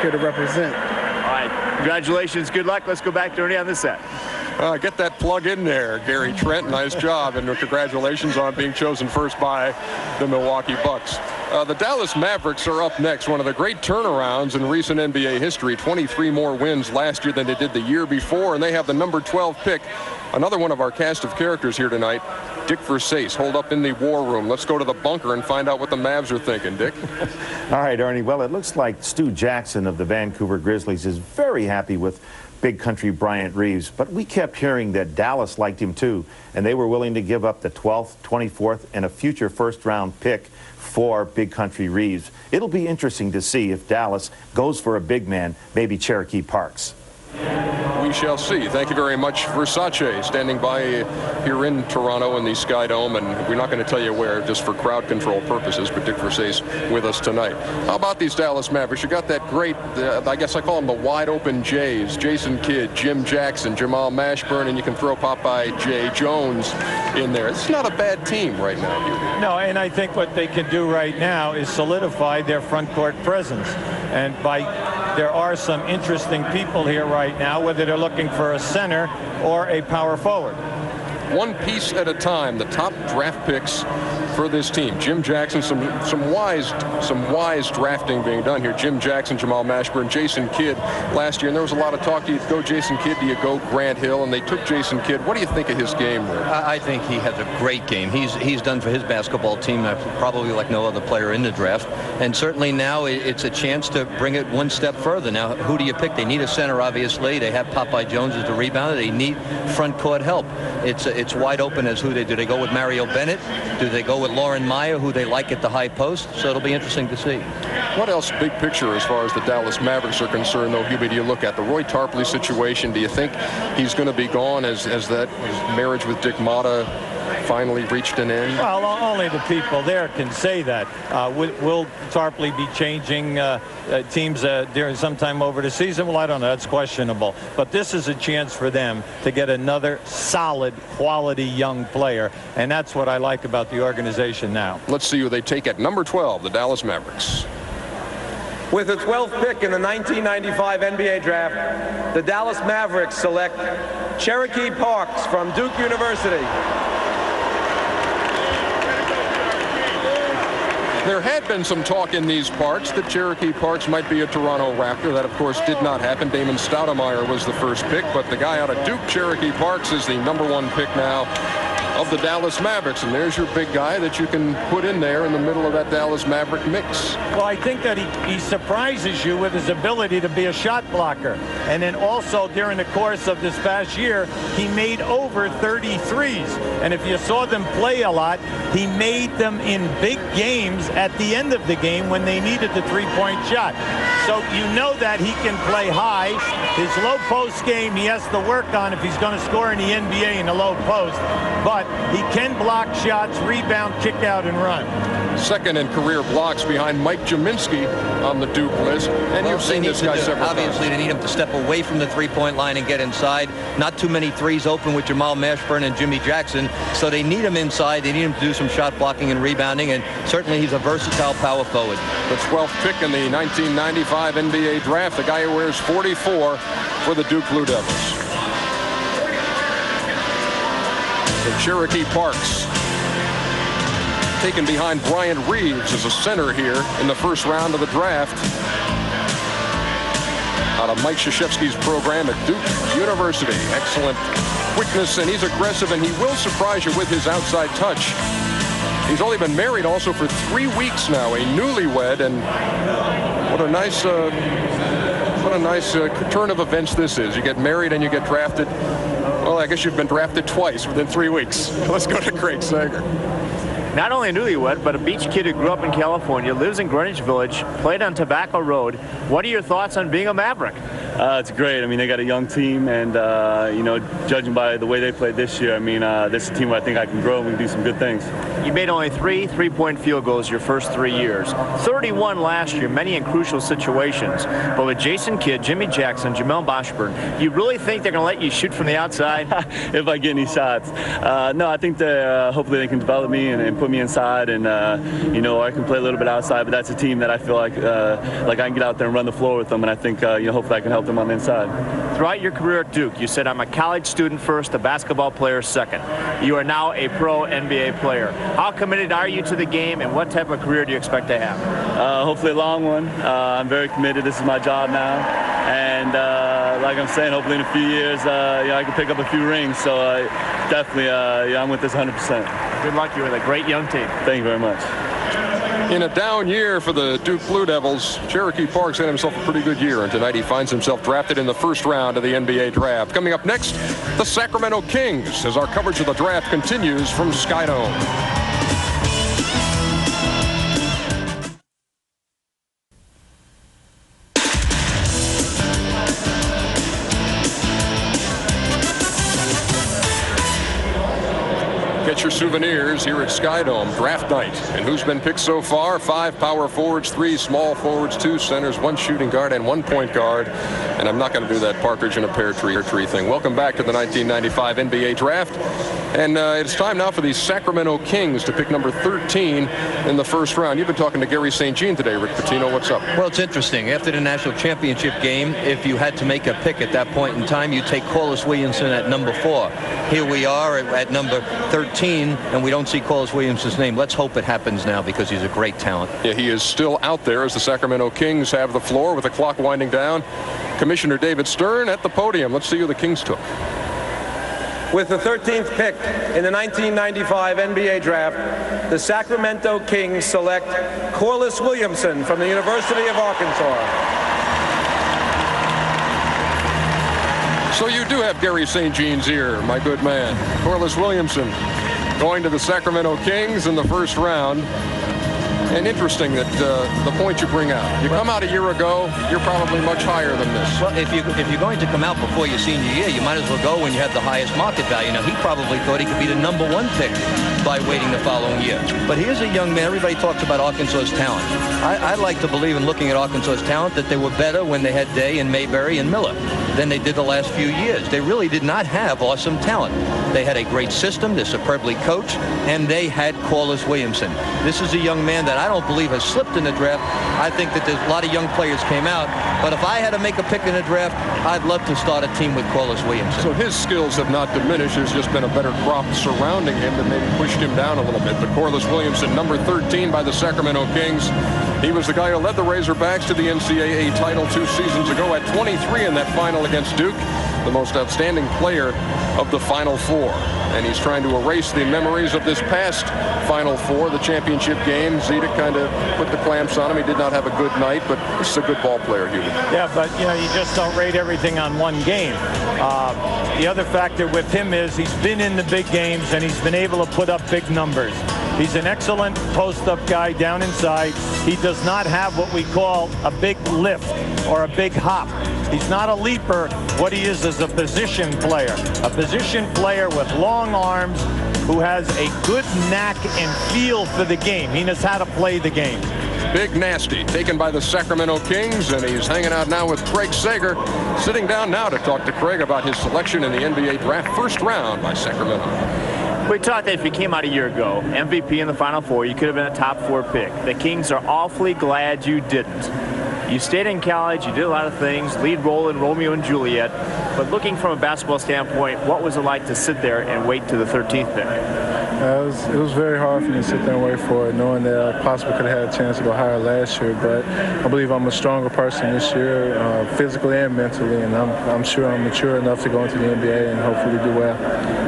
here to represent. All right, congratulations, good luck. Let's go back to Ernie on this set. Get that plug in there, Gary Trent. Nice job, and congratulations on being chosen first by the Milwaukee Bucks. The Dallas Mavericks are up next, one of the great turnarounds in recent NBA history. 23 more wins last year than they did the year before, and they have the number 12 pick. Another one of our cast of characters here tonight, Dick Versace, holed up in the war room. Let's go to the bunker and find out what the Mavs are thinking, Dick. All right, Ernie. Well, it looks like Stu Jackson of the Vancouver Grizzlies is very happy with Big Country Bryant Reeves, but we kept hearing that Dallas liked him too, and they were willing to give up the 12th, 24th, and a future first-round pick for Big Country Reeves. It'll be interesting to see if Dallas goes for a big man, maybe Cherokee Parks. We shall see. Thank you very much, Versace, standing by here in Toronto in the Sky Dome, and we're not going to tell you where, just for crowd control purposes, but Dick Versace with us tonight. How about these Dallas Mavericks? You got that great, I guess I call them the wide-open Jays, Jason Kidd, Jim Jackson, Jamal Mashburn, and you can throw Popeye J. Jones in there. It's not a bad team right now here. No, and I think what they can do right now is solidify their front court presence. And there are some interesting people here right now, whether they're looking for a center or a power forward. One piece at a time, the top draft picks for this team. Jim Jackson, some wise drafting being done here. Jim Jackson, Jamal Mashburn, Jason Kidd last year, and there was a lot of talk. Do you go Jason Kidd? Do you go Grant Hill? And they took Jason Kidd. What do you think of his game, Rick? I think he has a great game. He's done for his basketball team probably like no other player in the draft, and certainly now it's a chance to bring it one step further. Now, who do you pick? They need a center, obviously. They have Popeye Jones as the rebounder. They need front court help. It's wide open as who they do. They go with Mario Bennett? Do they go with Lauren Meyer, who they like at the high post? So it'll be interesting to see. What else, big picture, as far as the Dallas Mavericks are concerned, though, Hubie, do you look at the Roy Tarpley situation? Do you think he's going to be gone as that marriage with Dick Motta finally reached an end? Well, only the people there can say that. Will Tarpley be changing teams during sometime over the season? Well, I don't know. That's questionable. But this is a chance for them to get another solid, quality young player, and that's what I like about the organization now. Let's see who they take at number 12, the Dallas Mavericks. With the 12th pick in the 1995 NBA Draft, the Dallas Mavericks select Cherokee Parks from Duke University. There had been some talk in these parts that Cherokee Parks might be a Toronto Raptor. That, of course, did not happen. Damon Stoudemire was the first pick, but the guy out of Duke, Cherokee Parks, is the number 1 pick now of the Dallas Mavericks. And there's your big guy that you can put in there in the middle of that Dallas Maverick mix. Well, I think that he surprises you with his ability to be a shot blocker. And then also during the course of this past year, he made over 30 threes. And if you saw them play a lot, he made them in big games at the end of the game when they needed the three-point shot. So you know that he can play high. His low post game he has to work on if he's going to score in the NBA in the low post. But he can block shots, rebound, kick out, and run. Second in career blocks behind Mike Jaminski on the Duke list. And you've seen this guy several times. Obviously, they need him to step away from the three-point line and get inside. Not too many threes open with Jamal Mashburn and Jimmy Jackson. So they need him inside. They need him to do some shot blocking and rebounding. And certainly he's a versatile power forward. The 12th pick in the 1995 NBA draft. The guy who wears 44 for the Duke Blue Devils. The Cherokee Parks. Taken behind Bryant Reeves as a center here in the first round of the draft. Out of Mike Krzyzewski's program at Duke University. Excellent quickness, and he's aggressive, and he will surprise you with his outside touch. He's only been married also for 3 weeks now, a newlywed, and what a nice turn of events this is. You get married and you get drafted. Well, I guess you've been drafted twice within 3 weeks. Let's go to Craig Sager. Not only a newlywed, but a beach kid who grew up in California, lives in Greenwich Village, played on Tobacco Road. What are your thoughts on being a Maverick? It's great. I mean, they got a young team, and, you know, judging by the way they played this year, I mean, this is a team where I think I can grow and we can do some good things. You made only 3 three-point field goals your first 3 years. 31 last year, many in crucial situations. But with Jason Kidd, Jimmy Jackson, Jamal Mashburn, you really think they're going to let you shoot from the outside? If I get any shots. No, I think that hopefully they can develop me and put me inside, and, you know, I can play a little bit outside, but that's a team that I feel like I can get out there and run the floor with them, and I think, you know, hopefully I can help them on the inside. Throughout your career at Duke, you said, I'm a college student first, a basketball player second. You are now a pro NBA player. How committed are you to the game, and what type of career do you expect to have? Hopefully a long one. I'm very committed. This is my job now. And like I'm saying, hopefully in a few years, you know, I can pick up a few rings. So definitely, yeah, I'm with this 100%. Good luck. You're with a great young team. Thank you very much. In a down year for the Duke Blue Devils, Cherokee Parks had himself a pretty good year, and tonight he finds himself drafted in the first round of the NBA draft. Coming up next, the Sacramento Kings, as our coverage of the draft continues from Skydome. Get your souvenirs here at Skydome. Draft night. And who's been picked so far? 5 power forwards, 3 small forwards, 2 centers, 1 shooting guard, and 1 point guard. And I'm not going to do that partridge in a pear tree thing. Welcome back to the 1995 NBA Draft. And it's time now for the Sacramento Kings to pick number 13 in the first round. You've been talking to Gary St. Jean today, Rick Pitino. What's up? Well, it's interesting. After the national championship game, if you had to make a pick at that point in time, you take Corliss Williamson at number 4. Here we are at number 13, and we don't see Corliss Williamson's name. Let's hope it happens now because he's a great talent. Yeah, he is still out there as the Sacramento Kings have the floor with the clock winding down. Commissioner David Stern at the podium. Let's see who the Kings took. With the 13th pick in the 1995 NBA Draft, the Sacramento Kings select Corliss Williamson from the University of Arkansas. So you do have Gary St. Jean's ear, my good man. Corliss Williamson going to the Sacramento Kings in the first round. And interesting that the point you bring out. You come out a year ago, you're probably much higher than this. Well, if you're going to come out before your senior year, you might as well go when you have the highest market value. Now, he probably thought he could be the number 1 pick by waiting the following year. But here's a young man. Everybody talks about Arkansas's talent. I like to believe in looking at Arkansas's talent that they were better when they had Day and Mayberry and Miller than they did the last few years. They really did not have awesome talent. They had a great system. They're superbly coached, and they had Corliss Williamson. This is a young man that I don't believe has slipped in the draft. I think that there's a lot of young players came out, but if I had to make a pick in the draft, I'd love to start a team with Corliss Williamson. So his skills have not diminished. There's just been a better crop surrounding him that maybe pushed him down a little bit. But Corliss Williamson, number 13 by the Sacramento Kings. He was the guy who led the Razorbacks to the NCAA title 2 seasons ago at 23 in that final against Duke. the most outstanding player of the Final Four. And he's trying to erase the memories of this past Final Four, the championship game. Zita kind of put the clamps on him. He did not have a good night, but this is a good ball player, Hubie. Yeah, but, you know, you just don't rate everything on one game. The other factor with him is he's been in the big games, and he's been able to put up big numbers. He's an excellent post-up guy down inside. He does not have what we call a big lift or a big hop. He's not a leaper. What he is a position player. A position player with long arms who has a good knack and feel for the game. He knows how to play the game. Big Nasty, taken by the Sacramento Kings, and he's hanging out now with Craig Sager. Sitting down now to talk to Craig about his selection in the NBA draft, first round by Sacramento. We talked that if you came out a year ago, MVP in the Final Four, you could have been a top 4 pick. The Kings are awfully glad you didn't. You stayed in college, you did a lot of things, lead role in Romeo and Juliet. But looking from a basketball standpoint, what was it like to sit there and wait to the 13th pick? It was very hard for me to sit there and wait for it, knowing that I possibly could have had a chance to go higher last year. But I believe I'm a stronger person this year, physically and mentally, and I'm sure I'm mature enough to go into the NBA and hopefully do well.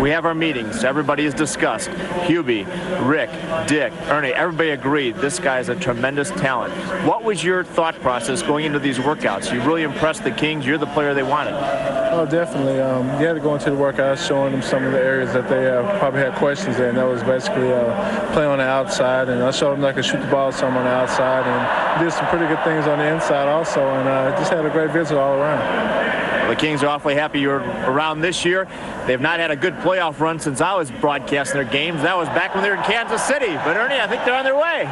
We have our meetings. Everybody has discussed. Hubie, Rick, Dick, Ernie, everybody agreed this guy is a tremendous talent. What was your thought process going into these workouts? You really impressed the Kings. You're the player they wanted. Oh, definitely. You had to go into the workouts showing them some of the areas that they probably had questions in. That was basically play on the outside, and I showed them that I could shoot the ball some on the outside, and did some pretty good things on the inside also, and just had a great visit all around. The Kings are awfully happy you're around this year. They've not had a good playoff run since I was broadcasting their games. That was back when they were in Kansas City. But, Ernie, I think they're on their way.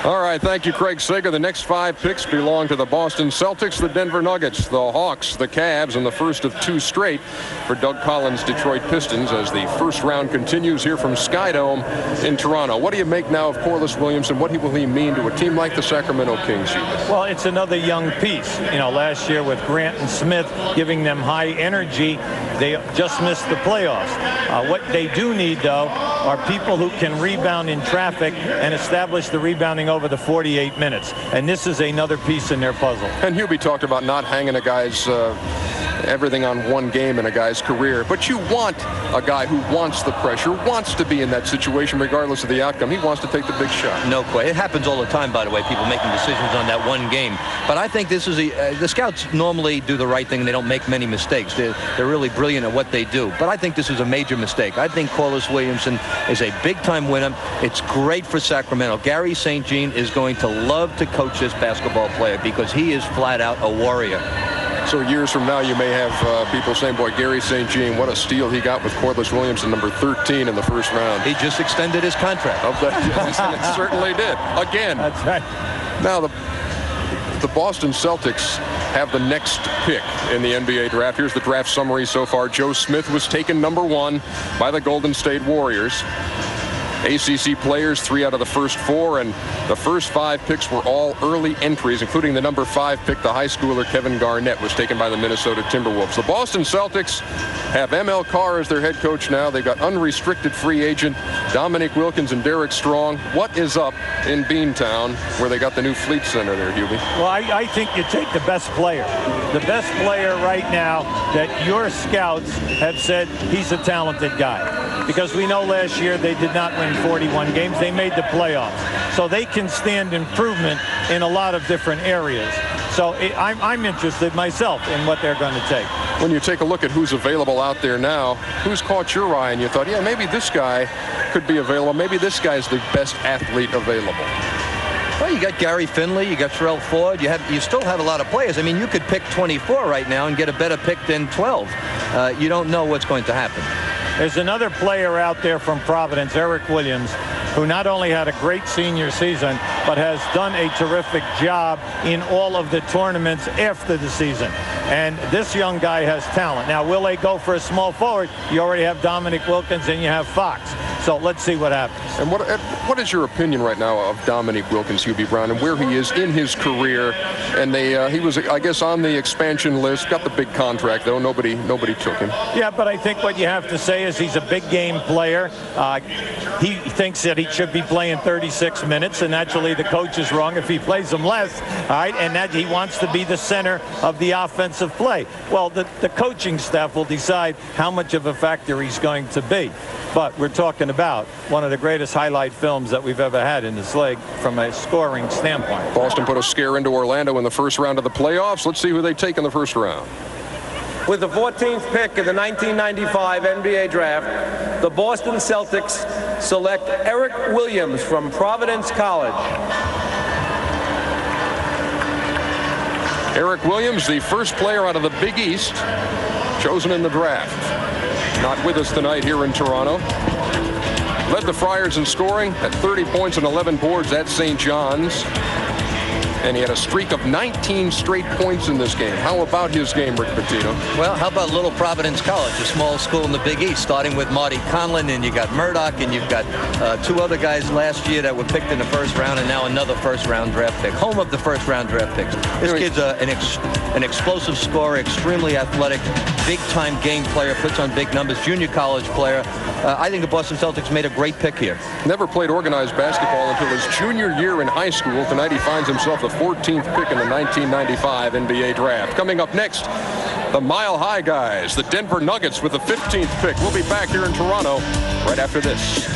All right, thank you, Craig Sager. The next 5 picks belong to the Boston Celtics, the Denver Nuggets, the Hawks, the Cavs, and the first of 2 straight for Doug Collins' Detroit Pistons as the first round continues here from Skydome in Toronto. What do you make now of Corliss Williamson? What will he mean to a team like the Sacramento Kings? Well, it's another young piece. You know, last year with Grant and Smith giving them high energy, they just missed the playoffs. What they do need, though, are people who can rebound in traffic and establish the rebounding over the 48 minutes. And this is another piece in their puzzle. And Hubie talked about not hanging a guy's everything on one game in a guy's career. But you want a guy who wants the pressure, wants to be in that situation regardless of the outcome. He wants to take the big shot. No question. It happens all the time, by the way, people making decisions on that one game. But I think this is the scouts normally do the right thing and they don't make many mistakes. They're really brilliant at what they do. But I think this is a major mistake. I think Corliss Williamson is a big-time winner. It's great for Sacramento. Gary St. Jean is going to love to coach this basketball player because he is flat out a warrior. So years from now, you may have people saying, boy, Gary St. Jean, what a steal he got with Corliss Williamson, number 13 in the first round. He just extended his contract. It certainly did. Again. That's right. Now, the Boston Celtics have the next pick in the NBA draft. Here's the draft summary so far. Joe Smith was taken number 1 by the Golden State Warriors. ACC players, 3 out of the first 4, and the first 5 picks were all early entries, including the number 5 pick, the high schooler Kevin Garnett, was taken by the Minnesota Timberwolves. The Boston Celtics have ML Carr as their head coach now. They've got unrestricted free agent Dominique Wilkins and Derek Strong. What is up in Beantown, where they got the new Fleet Center there, Hubie? Well, I think you take the best player. The best player right now that your scouts have said he's a talented guy. Because we know last year they did not win 41 games. They made the playoffs. So they can stand improvement in a lot of different areas. So I'm interested myself in what they're going to take. When you take a look at who's available out there now, who's caught your eye and you thought, yeah, maybe this guy could be available. Maybe this guy's the best athlete available. Well, you got Gary Finley, you got Terrell Ford, you still have a lot of players. I mean, you could pick 24 right now and get a better pick than 12. You don't know what's going to happen. There's another player out there from Providence, Eric Williams, who not only had a great senior season, but has done a terrific job in all of the tournaments after the season. And this young guy has talent. Now, will they go for a small forward? You already have Dominique Wilkins and you have Fox. So let's see what happens. And what is your opinion right now of Dominique Wilkins, Hubie Brown, and where he is in his career? And he was, I guess, on the expansion list. Got the big contract, though. Nobody took him. Yeah, but I think what you have to say is he's a big game player. He thinks that he should be playing 36 minutes, and naturally the coach is wrong if he plays them less. All right, and that he wants to be the center of the offensive play. Well, the coaching staff will decide how much of a factor he's going to be. But we're talking about one of the greatest highlight films that we've ever had in this league from a scoring standpoint. Boston put a scare into Orlando in the first round of the playoffs. Let's see who they take in the first round. With the 14th pick in the 1995 NBA Draft, the Boston Celtics select Eric Williams from Providence College. Eric Williams, the first player out of the Big East, chosen in the draft. Not with us tonight here in Toronto. Led the Friars in scoring at 30 points and 11 boards at St. John's. And he had a streak of 19 straight points in this game. How about his game, Rick Pitino? Well, how about Little Providence College, a small school in the Big East, starting with Marty Conlon, and you got Murdoch, and you've got two other guys last year that were picked in the first round, and now another first-round draft pick. Home of the first-round draft picks. This kid's an explosive scorer, extremely athletic, big-time game player, puts on big numbers, junior college player. I think the Boston Celtics made a great pick here. Never played organized basketball until his junior year in high school. Tonight he finds himself the 14th pick in the 1995 NBA Draft. Coming up next, the Mile High guys, the Denver Nuggets with the 15th pick. We'll be back here in Toronto right after this.